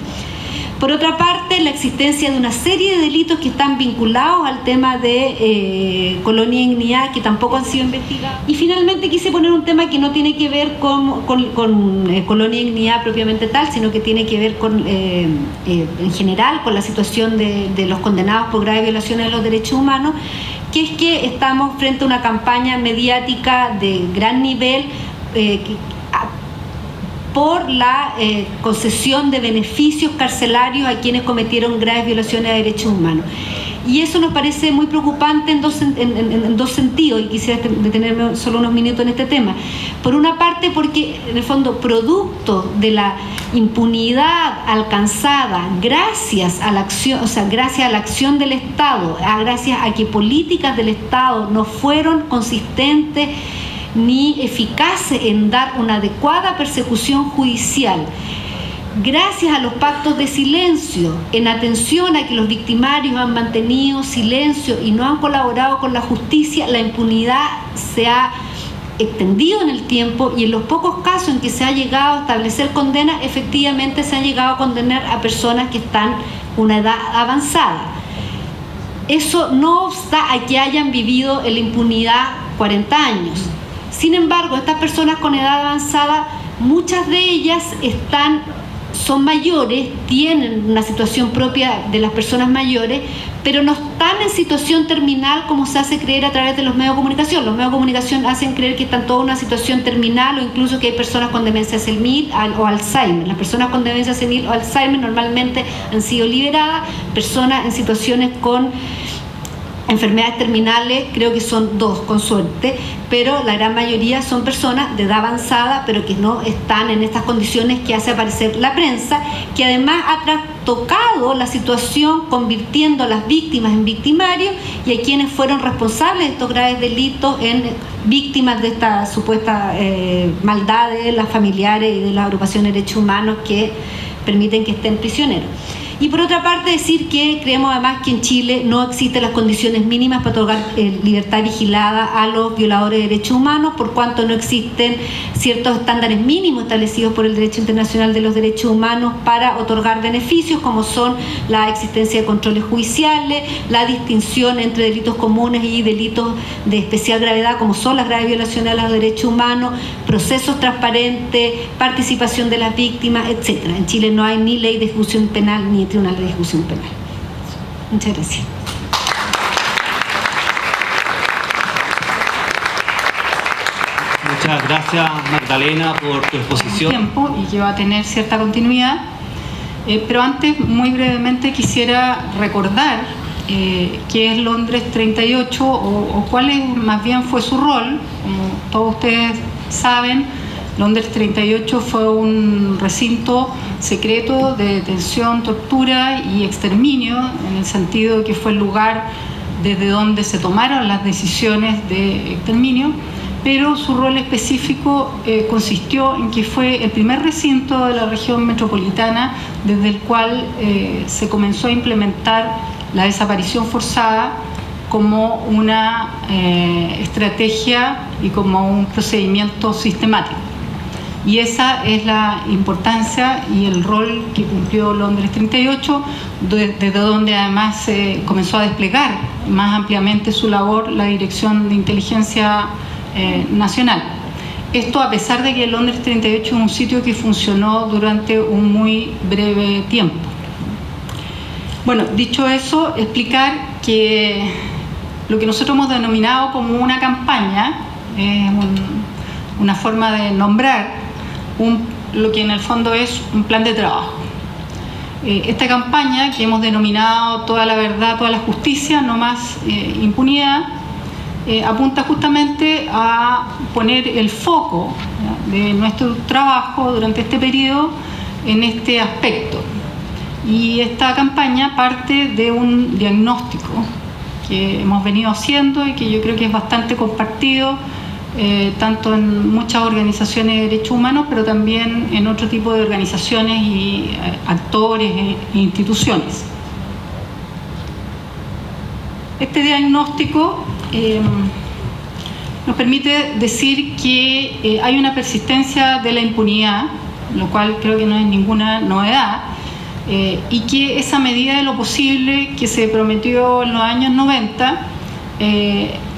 Por otra parte, la existencia de una serie de delitos que están vinculados al tema de Colonia y Dignidad, que tampoco han sido investigados. Y finalmente quise poner un tema que no tiene que ver con Colonia y Dignidad propiamente tal, sino que tiene que ver en general con la situación de los condenados por graves violaciones de los derechos humanos, que es que estamos frente a una campaña mediática de gran nivel por la concesión de beneficios carcelarios a quienes cometieron graves violaciones de derechos humanos. Y eso nos parece muy preocupante en dos sentidos, y quisiera detenerme solo unos minutos en este tema. Por una parte, porque en el fondo, producto de la impunidad alcanzada gracias a la acción del Estado, gracias a que políticas del Estado no fueron consistentes ni eficaces en dar una adecuada persecución judicial, gracias a los pactos de silencio, en atención a que los victimarios han mantenido silencio y no han colaborado con la justicia, la impunidad se ha extendido en el tiempo, y en los pocos casos en que se ha llegado a establecer condenas, efectivamente se han llegado a condenar a personas que están en una edad avanzada. Eso no obsta a que hayan vivido en la impunidad 40 años. Sin embargo, estas personas con edad avanzada, muchas de ellas son mayores, tienen una situación propia de las personas mayores, pero no están en situación terminal como se hace creer a través de los medios de comunicación. Los medios de comunicación hacen creer que están toda una situación terminal, o incluso que hay personas con demencia senil o Alzheimer. Las personas con demencia senil o Alzheimer normalmente han sido liberadas. Personas en situaciones con enfermedades terminales, creo que son 2, con suerte, pero la gran mayoría son personas de edad avanzada, pero que no están en estas condiciones que hace aparecer la prensa, que además ha trastocado la situación convirtiendo a las víctimas en victimarios y a quienes fueron responsables de estos graves delitos en víctimas de esta supuesta maldad de las familiares y de las agrupaciones de derechos humanos que permiten que estén prisioneros. Y por otra parte decir que creemos además que en Chile no existen las condiciones mínimas para otorgar libertad vigilada a los violadores de derechos humanos, por cuanto no existen ciertos estándares mínimos establecidos por el derecho internacional de los derechos humanos para otorgar beneficios, como son la existencia de controles judiciales, la distinción entre delitos comunes y delitos de especial gravedad, como son las graves violaciones a los derechos humanos, procesos transparentes, participación de las víctimas, etc. En Chile no hay ni ley de ejecución penal ni tribunal de ejecución penal. Muchas gracias. Muchas gracias, Magdalena, por tu exposición. Tiempo y que va a tener cierta continuidad, pero antes, muy brevemente, quisiera recordar qué es Londres 38 o cuál es, más bien fue su rol. Como todos ustedes saben, Londres 38 fue un recinto secreto de detención, tortura y exterminio, en el sentido de que fue el lugar desde donde se tomaron las decisiones de exterminio, pero su rol específico consistió en que fue el primer recinto de la región metropolitana desde el cual se comenzó a implementar la desaparición forzada como una estrategia y como un procedimiento sistemático. Y esa es la importancia y el rol que cumplió Londres 38, desde donde además se comenzó a desplegar más ampliamente su labor la Dirección de Inteligencia Nacional. Esto a pesar de que Londres 38 es un sitio que funcionó durante un muy breve tiempo. Bueno, dicho eso, explicar que lo que nosotros hemos denominado como una campaña, una forma de nombrar lo que en el fondo es un plan de trabajo. Esta campaña que hemos denominado Toda la verdad, toda la justicia, no más impunidad, apunta justamente a poner el foco de nuestro trabajo durante este periodo en este aspecto. Y esta campaña parte de un diagnóstico que hemos venido haciendo y que yo creo que es bastante compartido tanto en muchas organizaciones de derechos humanos, pero también en otro tipo de organizaciones y actores e instituciones. Este diagnóstico nos permite decir que hay una persistencia de la impunidad, lo cual creo que no es ninguna novedad, y que esa medida de lo posible que se prometió en los años 90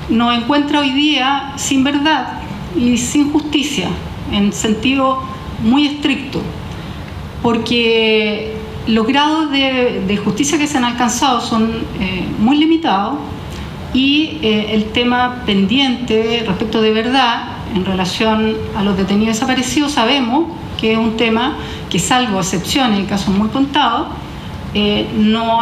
nos encuentra hoy día sin verdad y sin justicia, en sentido muy estricto, porque los grados de justicia que se han alcanzado son muy limitados y el tema pendiente respecto de verdad en relación a los detenidos desaparecidos sabemos que es un tema que, salvo excepciones y casos muy contados, no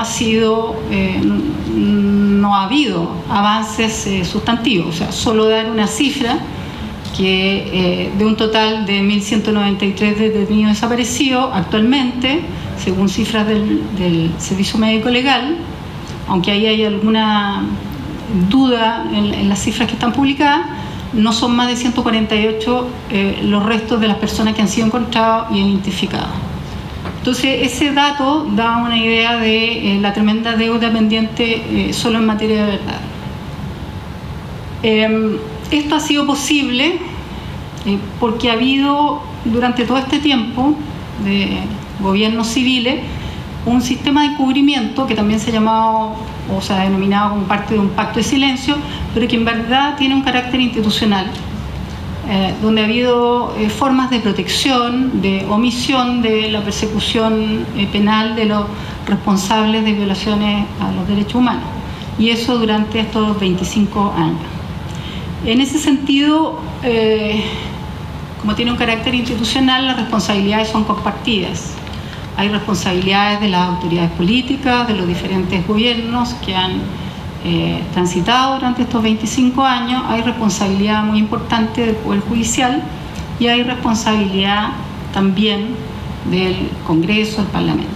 ha habido avances sustantivos. O sea, solo dar una cifra que de un total de 1.193 detenidos desaparecidos actualmente, según cifras del Servicio Médico Legal, aunque ahí hay alguna duda en las cifras que están publicadas, no son más de 148 los restos de las personas que han sido encontrados y identificados. Entonces, ese dato da una idea de la tremenda deuda pendiente solo en materia de verdad. Esto ha sido posible porque ha habido durante todo este tiempo de gobiernos civiles un sistema de encubrimiento que también se ha llamado o se ha denominado como parte de un pacto de silencio, pero que en verdad tiene un carácter institucional, donde ha habido formas de protección, de omisión de la persecución penal de los responsables de violaciones a los derechos humanos, y eso durante estos 25 años. En ese sentido, como tiene un carácter institucional, las responsabilidades son compartidas. Hay responsabilidades de las autoridades políticas, de los diferentes gobiernos que han transitado durante estos 25 años, hay responsabilidad muy importante del Poder Judicial y hay responsabilidad también del Congreso, del Parlamento.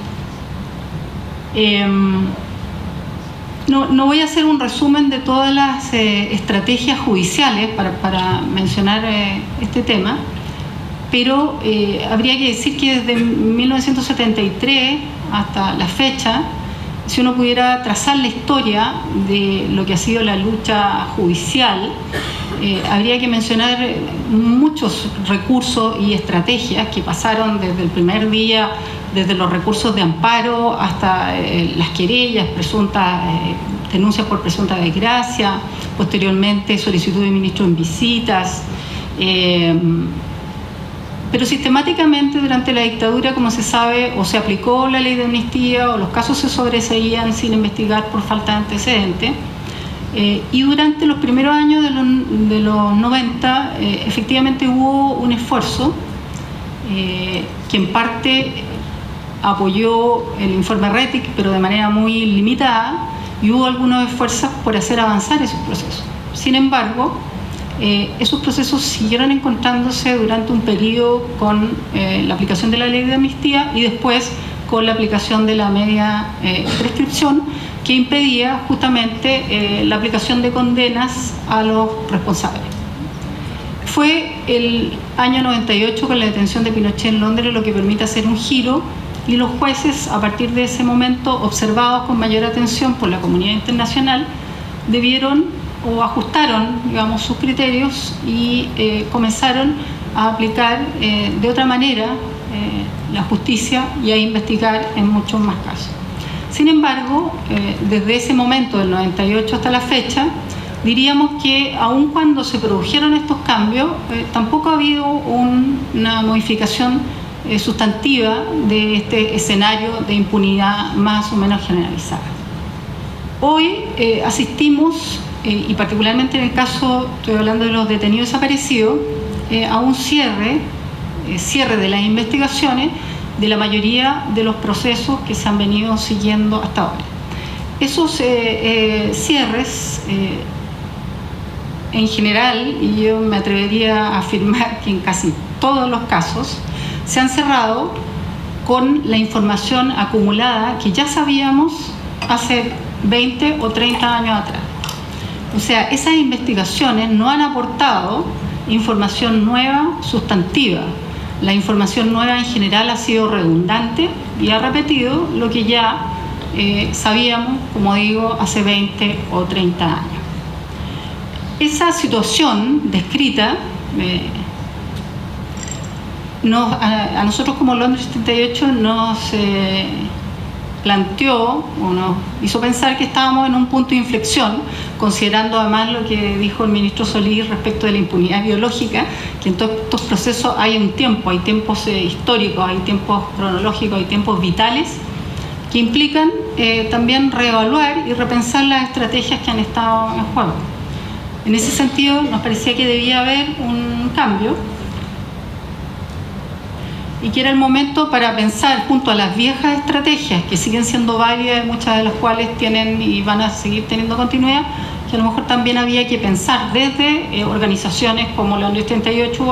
No voy a hacer un resumen de todas las estrategias judiciales para mencionar este tema, pero habría que decir que desde 1973 hasta la fecha, si uno pudiera trazar la historia de lo que ha sido la lucha judicial, habría que mencionar muchos recursos y estrategias que pasaron desde el primer día, desde los recursos de amparo hasta las querellas, presuntas denuncias por presunta desgracia, posteriormente solicitud de ministro en visitas, pero sistemáticamente durante la dictadura, como se sabe, o se aplicó la ley de amnistía o los casos se sobreseían sin investigar por falta de antecedentes. Y durante los primeros años de los 90, efectivamente hubo un esfuerzo que en parte apoyó el informe RETIC, pero de manera muy limitada, y hubo algunos esfuerzos por hacer avanzar esos procesos. Sin embargo, esos procesos siguieron encontrándose durante un periodo con la aplicación de la ley de amnistía y después con la aplicación de la media prescripción, que impedía justamente la aplicación de condenas a los responsables. Fue el año 98 con la detención de Pinochet en Londres lo que permite hacer un giro, y los jueces, a partir de ese momento, observados con mayor atención por la comunidad internacional, debieron o ajustaron, digamos, sus criterios y comenzaron a aplicar de otra manera la justicia y a investigar en muchos más casos. Sin embargo, desde ese momento, del 98 hasta la fecha, diríamos que aun cuando se produjeron estos cambios, tampoco ha habido una modificación sustantiva de este escenario de impunidad más o menos generalizada. Hoy asistimos, y particularmente en el caso, estoy hablando de los detenidos desaparecidos, a un cierre de las investigaciones de la mayoría de los procesos que se han venido siguiendo hasta ahora. Esos cierres, en general, y yo me atrevería a afirmar que en casi todos los casos, se han cerrado con la información acumulada que ya sabíamos hace 20 o 30 años atrás. O sea, esas investigaciones no han aportado información nueva, sustantiva. La información nueva en general ha sido redundante y ha repetido lo que ya sabíamos, como digo, hace 20 o 30 años. Esa situación descrita a nosotros como Londres 78 nos planteó o nos hizo pensar que estábamos en un punto de inflexión, considerando además lo que dijo el ministro Solís respecto de la impunidad biológica, que en todos estos procesos hay un tiempo, hay tiempos históricos, hay tiempos cronológicos, hay tiempos vitales, que implican también reevaluar y repensar las estrategias que han estado en juego. En ese sentido, nos parecía que debía haber un cambio y que era el momento para pensar junto a las viejas estrategias que siguen siendo válidas, muchas de las cuales tienen y van a seguir teniendo continuidad, que a lo mejor también había que pensar desde organizaciones como la Londres 38 u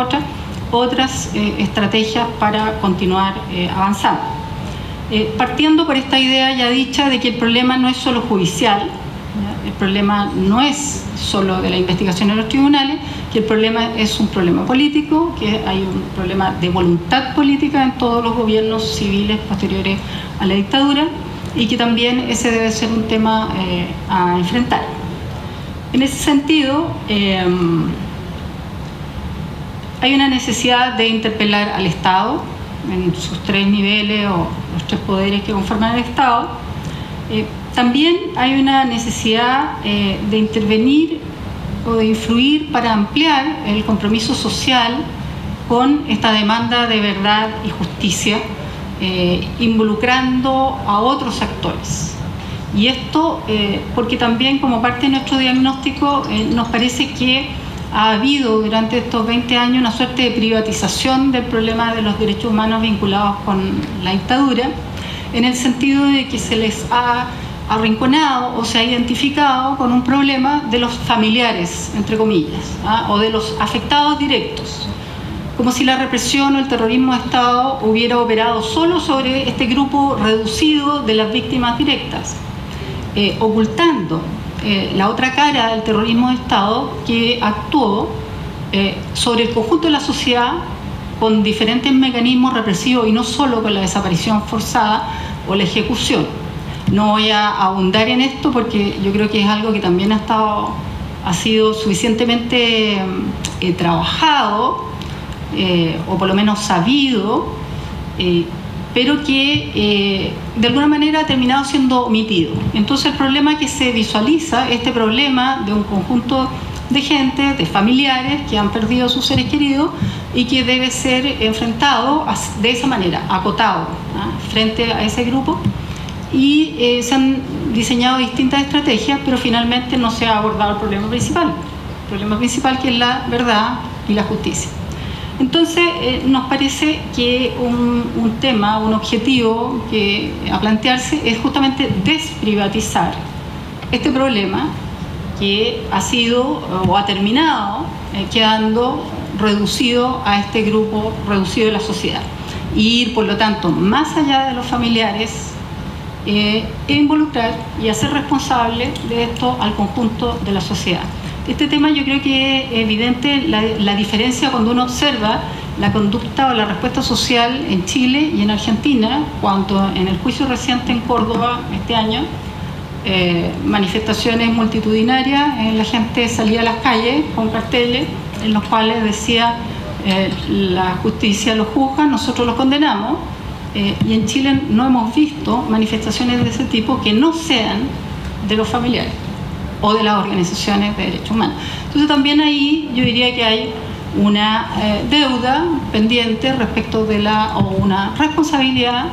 otras estrategias para continuar avanzando. Partiendo por esta idea ya dicha de que el problema no es solo judicial, el problema no es solo de la investigación en los tribunales, que el problema es un problema político, que hay un problema de voluntad política en todos los gobiernos civiles posteriores a la dictadura y que también ese debe ser un tema a enfrentar. En ese sentido, hay una necesidad de interpelar al Estado en sus tres niveles o los tres poderes que conforman el Estado. También hay una necesidad de intervenir o de influir para ampliar el compromiso social con esta demanda de verdad y justicia, involucrando a otros actores. Y esto porque también como parte de nuestro diagnóstico nos parece que ha habido durante estos 20 años una suerte de privatización del problema de los derechos humanos vinculados con la dictadura, en el sentido de que se les ha arrinconado o se ha identificado con un problema de los familiares, entre comillas, o de los afectados directos, como si la represión o el terrorismo de Estado hubiera operado solo sobre este grupo reducido de las víctimas directas, ocultando la otra cara del terrorismo de Estado, que actuó sobre el conjunto de la sociedad con diferentes mecanismos represivos y no solo con la desaparición forzada o la ejecución. No voy a ahondar en esto porque yo creo que es algo que también ha sido suficientemente trabajado, o por lo menos sabido, pero que de alguna manera ha terminado siendo omitido. Entonces el problema que se visualiza, este problema de un conjunto de gente, de familiares que han perdido a sus seres queridos y que debe ser enfrentado de esa manera, acotado, frente a ese grupo. Y se han diseñado distintas estrategias, pero finalmente no se ha abordado el problema principal que es la verdad y la justicia. Entonces nos parece que un tema, un objetivo que a plantearse es justamente desprivatizar este problema que ha sido o ha terminado quedando reducido a este grupo reducido de la sociedad, y ir por lo tanto más allá de los familiares e involucrar y hacer responsable de esto al conjunto de la sociedad. Este tema yo creo que es evidente la diferencia cuando uno observa la conducta o la respuesta social en Chile y en Argentina, cuando en el juicio reciente en Córdoba este año, manifestaciones multitudinarias, la gente salía a las calles con carteles en los cuales decía la justicia los juzga, nosotros los condenamos, y en Chile no hemos visto manifestaciones de ese tipo que no sean de los familiares o de las organizaciones de derechos humanos. Entonces también ahí yo diría que hay una deuda pendiente respecto de o una responsabilidad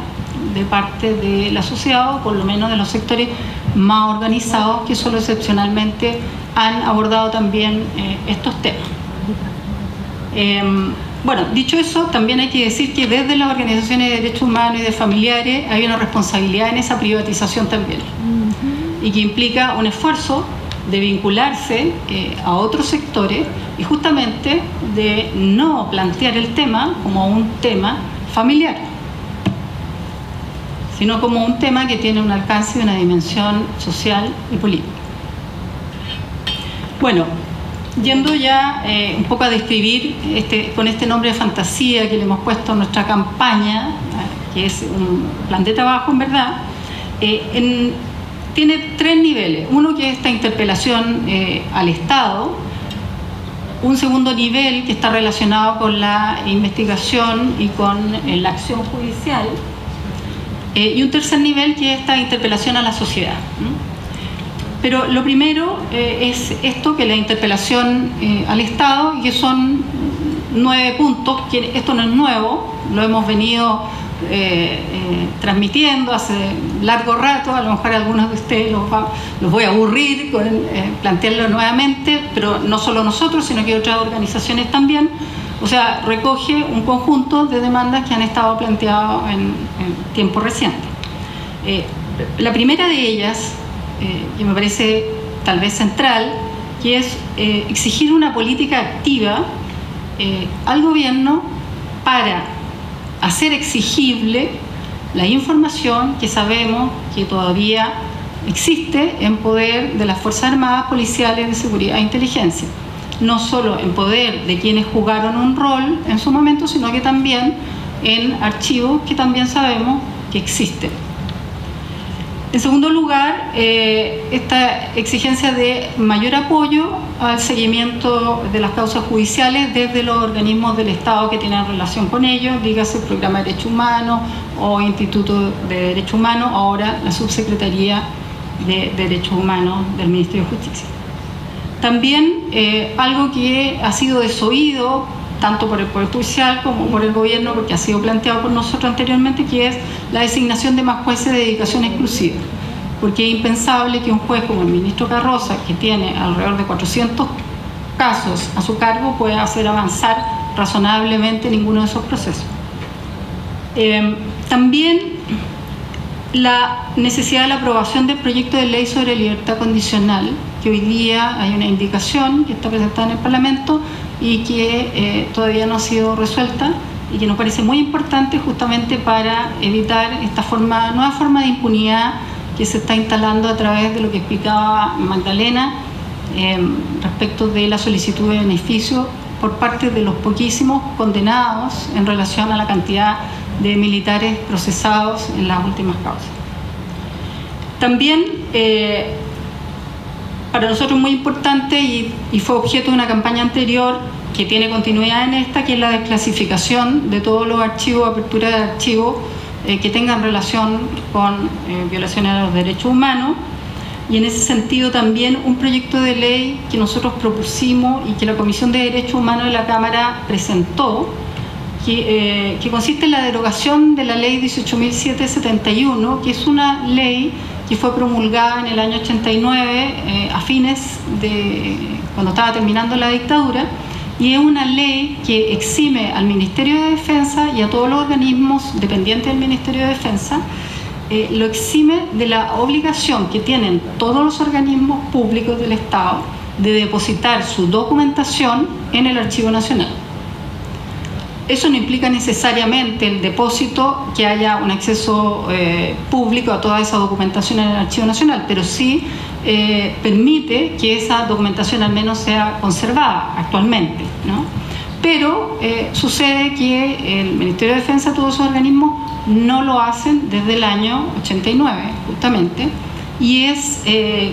de parte de la sociedad, o por lo menos de los sectores más organizados, que solo excepcionalmente han abordado también estos temas. Bueno, dicho eso, también hay que decir que desde las organizaciones de derechos humanos y de familiares hay una responsabilidad en esa privatización también, y que implica un esfuerzo de vincularse a otros sectores y justamente de no plantear el tema como un tema familiar, sino como un tema que tiene un alcance y una dimensión social y política. Bueno, yendo ya un poco a describir con este nombre de fantasía que le hemos puesto a nuestra campaña, que es un plan de trabajo en verdad, tiene 3 niveles. Uno, que es esta interpelación al Estado; un segundo nivel que está relacionado con la investigación y con la acción judicial, y un tercer nivel que es esta interpelación a la sociedad. Pero lo primero es esto, que la interpelación al Estado, y que son 9 puntos, que esto no es nuevo, lo hemos venido transmitiendo hace largo rato. A lo mejor algunos de ustedes los voy a aburrir con plantearlo nuevamente, pero no solo nosotros, sino que otras organizaciones también. O sea, recoge un conjunto de demandas que han estado planteadas en tiempo reciente. La primera de ellas, que me parece tal vez central, que es exigir una política activa al gobierno para hacer exigible la información que sabemos que todavía existe en poder de las Fuerzas Armadas, policiales, de seguridad e inteligencia. No solo en poder de quienes jugaron un rol en su momento, sino que también en archivos que también sabemos que existen. En segundo lugar, esta exigencia de mayor apoyo al seguimiento de las causas judiciales desde los organismos del Estado que tienen relación con ellos, dígase Programa de Derechos Humanos o Instituto de Derechos Humanos, ahora la Subsecretaría de Derechos Humanos del Ministerio de Justicia. También algo que ha sido desoído tanto por el Poder Judicial como por el Gobierno, porque ha sido planteado por nosotros anteriormente, que es la designación de más jueces de dedicación exclusiva. Porque es impensable que un juez como el ministro Carroza, que tiene alrededor de 400 casos a su cargo, pueda hacer avanzar razonablemente ninguno de esos procesos. También la necesidad de la aprobación del proyecto de ley sobre libertad condicional, que hoy día hay una indicación que está presentada en el Parlamento y que todavía no ha sido resuelta, y que nos parece muy importante justamente para evitar esta nueva forma de impunidad que se está instalando a través de lo que explicaba Magdalena respecto de la solicitud de beneficio por parte de los poquísimos condenados en relación a la cantidad de militares procesados en las últimas causas. También para nosotros muy importante y fue objeto de una campaña anterior que tiene continuidad en esta, que es la desclasificación de todos los archivos, apertura de archivos que tengan relación con violaciones a los derechos humanos. Y en ese sentido también un proyecto de ley que nosotros propusimos y que la Comisión de Derechos Humanos de la Cámara presentó, que consiste en la derogación de la ley 18.771, que es una ley que fue promulgada en el año 89, a fines de cuando estaba terminando la dictadura, y es una ley que exime al Ministerio de Defensa y a todos los organismos dependientes del Ministerio de Defensa, lo exime de la obligación que tienen todos los organismos públicos del Estado de depositar su documentación en el Archivo Nacional. Eso no implica necesariamente el depósito, que haya un acceso público a toda esa documentación en el Archivo Nacional, pero sí permite que esa documentación al menos sea conservada actualmente, ¿no? Pero sucede que el Ministerio de Defensa, todos esos organismos, no lo hacen desde el año 89, justamente, y es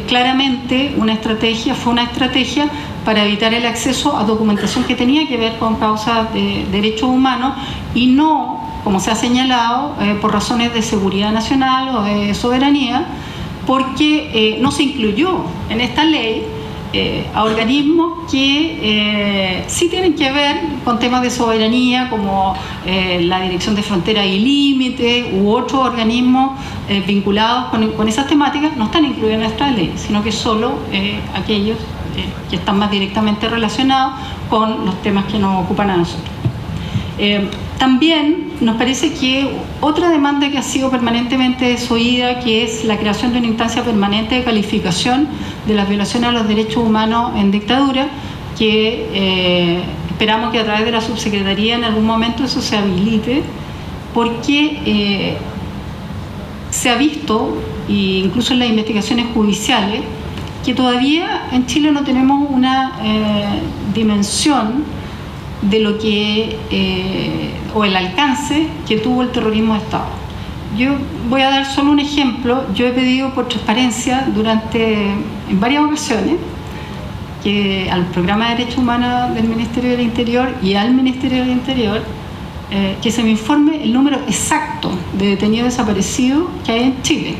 claramente fue una estrategia para evitar el acceso a documentación que tenía que ver con causas de derechos humanos y no, como se ha señalado, por razones de seguridad nacional o de soberanía, porque no se incluyó en esta ley a organismos que sí tienen que ver con temas de soberanía, como la Dirección de Fronteras y Límites u otros organismos vinculados con esas temáticas. No están incluidos en esta ley, sino que solo aquellos que están más directamente relacionados con los temas que nos ocupan a nosotros. También nos parece que otra demanda que ha sido permanentemente desoída, que es la creación de una instancia permanente de calificación de las violaciones a los derechos humanos en dictadura, que esperamos que a través de la subsecretaría en algún momento eso se habilite, porque se ha visto, incluso en las investigaciones judiciales, que todavía en Chile no tenemos una dimensión de lo que o el alcance que tuvo el terrorismo de Estado. Yo voy a dar solo un ejemplo. Yo he pedido por transparencia en varias ocasiones que al Programa de Derechos Humanos del Ministerio del Interior y al Ministerio del Interior que se me informe el número exacto de detenidos desaparecidos que hay en Chile.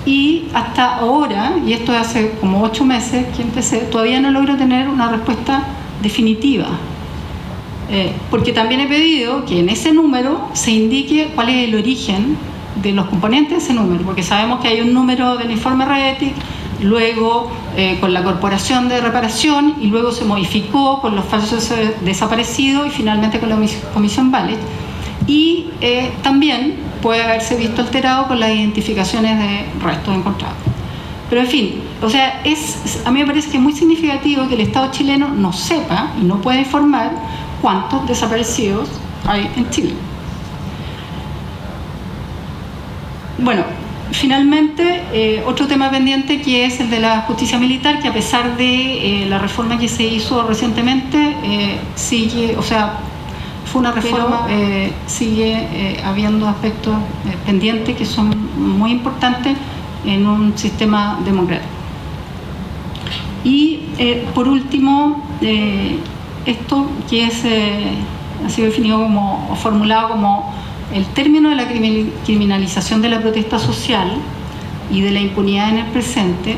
Y hasta ahora, y esto hace como 8 meses que empecé, todavía no logro tener una respuesta definitiva, porque también he pedido que en ese número se indique cuál es el origen de los componentes de ese número, porque sabemos que hay un número del informe Rebetic, luego con la Corporación de Reparación, y luego se modificó con los falsos desaparecidos y finalmente con la Comisión Valech, y también puede haberse visto alterado con las identificaciones de restos encontrados. Pero en fin, o sea, a mí me parece que es muy significativo que el Estado chileno no sepa y no pueda informar cuántos desaparecidos hay en Chile. Bueno, finalmente, otro tema pendiente, que es el de la justicia militar, que a pesar de la reforma que se hizo recientemente, sigue, o sea, fue una reforma, sigue habiendo aspectos pendientes que son muy importantes en un sistema democrático. Y por último, esto que ha sido definido o formulado como el término de la criminalización de la protesta social y de la impunidad en el presente,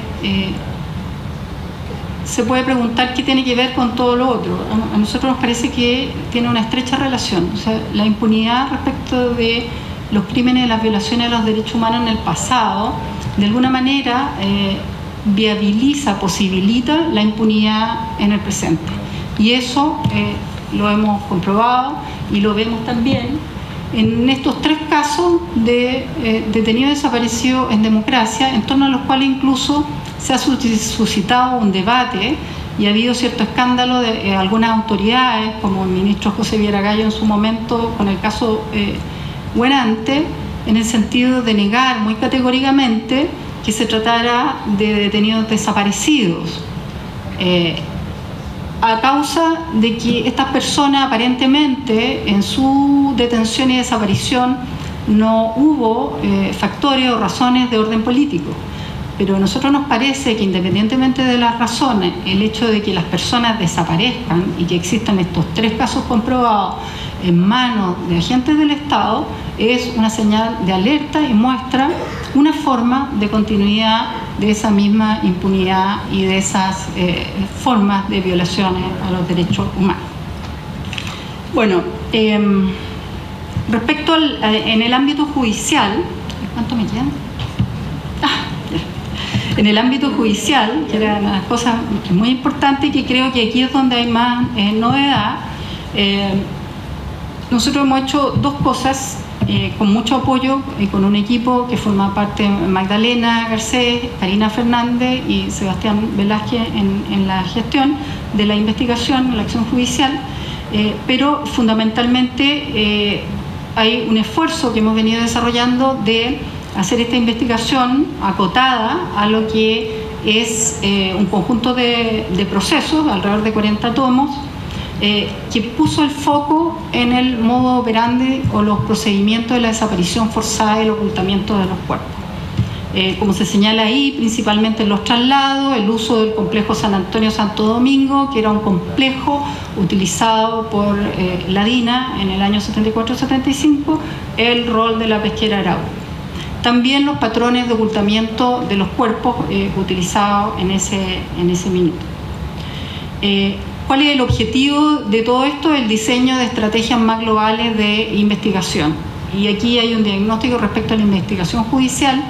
se puede preguntar qué tiene que ver con todo lo otro. A nosotros nos parece que tiene una estrecha relación. O sea, la impunidad respecto de los crímenes, de las violaciones a los derechos humanos en el pasado, de alguna manera posibilita la impunidad en el presente. Y eso lo hemos comprobado y lo vemos también en estos 3 casos de detenidos desaparecidos en democracia, en torno a los cuales incluso se ha suscitado un debate y ha habido cierto escándalo de algunas autoridades, como el ministro José Villagallo en su momento con el caso Huerante, en el sentido de negar muy categóricamente que se tratara de detenidos desaparecidos, a causa de que estas personas aparentemente en su detención y desaparición no hubo factores o razones de orden político. Pero a nosotros nos parece que independientemente de las razones, el hecho de que las personas desaparezcan y que existan estos 3 casos comprobados en manos de agentes del Estado es una señal de alerta y muestra una forma de continuidad de esa misma impunidad y de esas formas de violaciones a los derechos humanos. Bueno, respecto en el ámbito judicial, ¿cuánto me quedan? En el ámbito judicial, que era una cosa muy importante y que creo que aquí es donde hay más novedad, nosotros hemos hecho 2 cosas con mucho apoyo y con un equipo que forma parte Magdalena Garcés, Karina Fernández y Sebastián Velázquez en la gestión de la investigación, en la acción judicial, pero fundamentalmente hay un esfuerzo que hemos venido desarrollando de hacer esta investigación acotada a lo que es un conjunto de procesos, alrededor de 40 tomos, que puso el foco en el modo operandi o los procedimientos de la desaparición forzada y el ocultamiento de los cuerpos. Como se señala ahí, principalmente los traslados, el uso del complejo San Antonio-Santo Domingo, que era un complejo utilizado por la DINA en el año 74-75, el rol de la pesquera Arauco. También los patrones de ocultamiento de los cuerpos utilizados en ese minuto. ¿Cuál es el objetivo de todo esto? El diseño de estrategias más globales de investigación. Y aquí hay un diagnóstico respecto a la investigación judicial,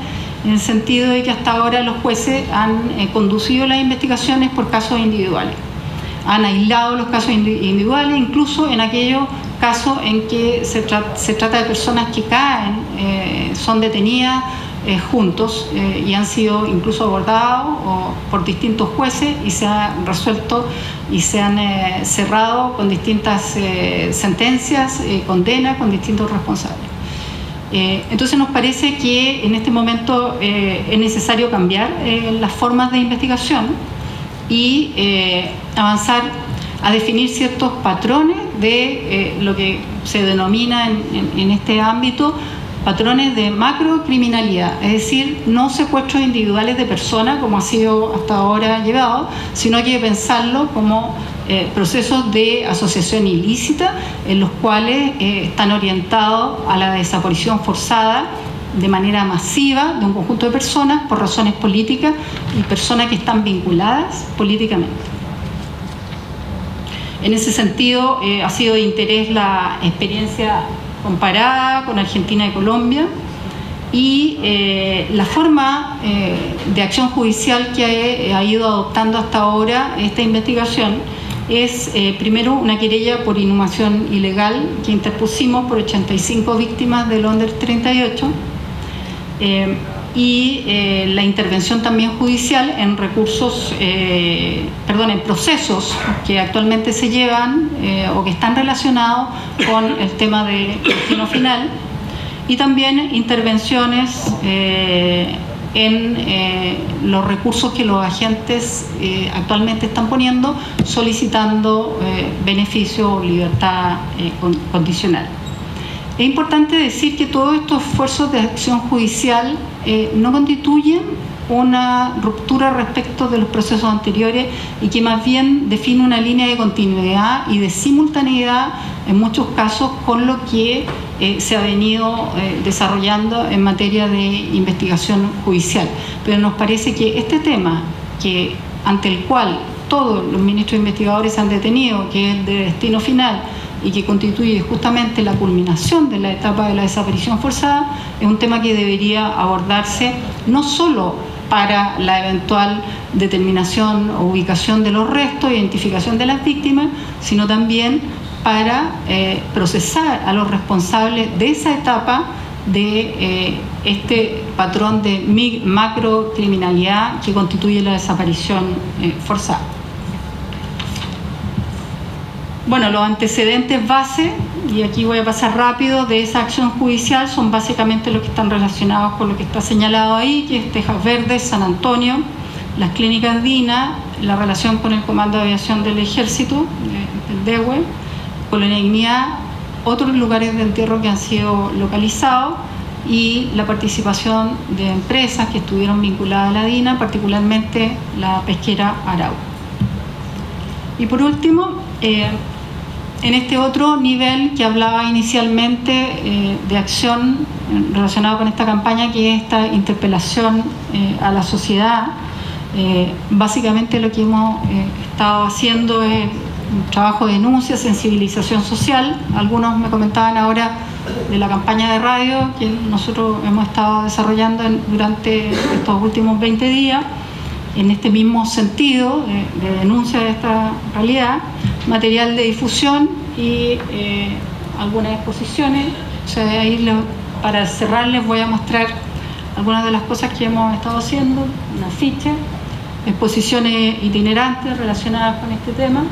en el sentido de que hasta ahora los jueces han conducido las investigaciones por casos individuales. Han aislado los casos individuales, incluso en aquellos casos en que se trata de personas que caen, son detenidas juntos y han sido incluso abordados por distintos jueces y se han resuelto y se han cerrado con distintas sentencias, condenas con distintos responsables. Entonces nos parece que en este momento es necesario cambiar las formas de investigación y avanzar a definir ciertos patrones de lo que se denomina en este ámbito patrones de macrocriminalidad, es decir, no secuestros individuales de personas como ha sido hasta ahora llevado, sino que pensarlo como procesos de asociación ilícita en los cuales están orientados a la desaparición forzada de manera masiva de un conjunto de personas por razones políticas y personas que están vinculadas políticamente. En ese sentido, ha sido de interés la experiencia comparada con Argentina y Colombia y la forma de acción judicial que ha ido adoptando hasta ahora esta investigación es primero una querella por inhumación ilegal que interpusimos por 85 víctimas del Onder 38 y la intervención también judicial en en procesos que actualmente se llevan o que están relacionados con el tema de destino final y también intervenciones en los recursos que los agentes actualmente están poniendo solicitando beneficio o libertad condicional. Es importante decir que todos estos esfuerzos de acción judicial no constituyen una ruptura respecto de los procesos anteriores y que más bien define una línea de continuidad y de simultaneidad en muchos casos con lo que se ha venido desarrollando en materia de investigación judicial. Pero nos parece que este tema, ante el cual todos los ministros investigadores se han detenido, que es el de destino final, y que constituye justamente la culminación de la etapa de la desaparición forzada, es un tema que debería abordarse no solo para la eventual determinación o ubicación de los restos, identificación de las víctimas, sino también para procesar a los responsables de esa etapa de este patrón de macrocriminalidad que constituye la desaparición forzada. Bueno, los antecedentes base, y aquí voy a pasar rápido, de esa acción judicial son básicamente los que están relacionados con lo que está señalado ahí, que es Tejas Verdes, San Antonio, las clínicas DINA, la relación con el Comando de Aviación del Ejército, del DEWE, Colonia Dignidad, otros lugares de entierro que han sido localizados y la participación de empresas que estuvieron vinculadas a la DINA, particularmente la pesquera Arau. Y por último, en este otro nivel que hablaba inicialmente de acción relacionado con esta campaña, que es esta interpelación a la sociedad, básicamente lo que hemos estado haciendo es un trabajo de denuncia, sensibilización social. Algunos me comentaban ahora de la campaña de radio que nosotros hemos estado desarrollando durante estos últimos 20 días, en este mismo sentido de denuncia de esta realidad, material de difusión y algunas exposiciones. O sea, ahí para cerrar les voy a mostrar algunas de las cosas que hemos estado haciendo, un afiche, exposiciones itinerantes relacionadas con este tema,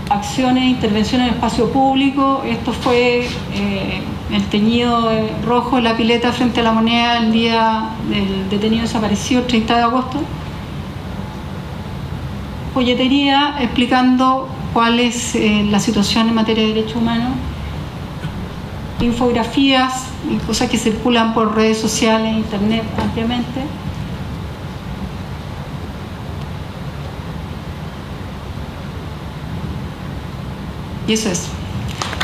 acciones, intervenciones en el espacio público. Esto fue el teñido rojo en la pileta frente a la Moneda el día del detenido desaparecido, el 30 de agosto. Folletería explicando cuál es la situación en materia de derechos humanos, infografías y cosas que circulan por redes sociales, internet ampliamente. Y eso es.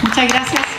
Muchas gracias.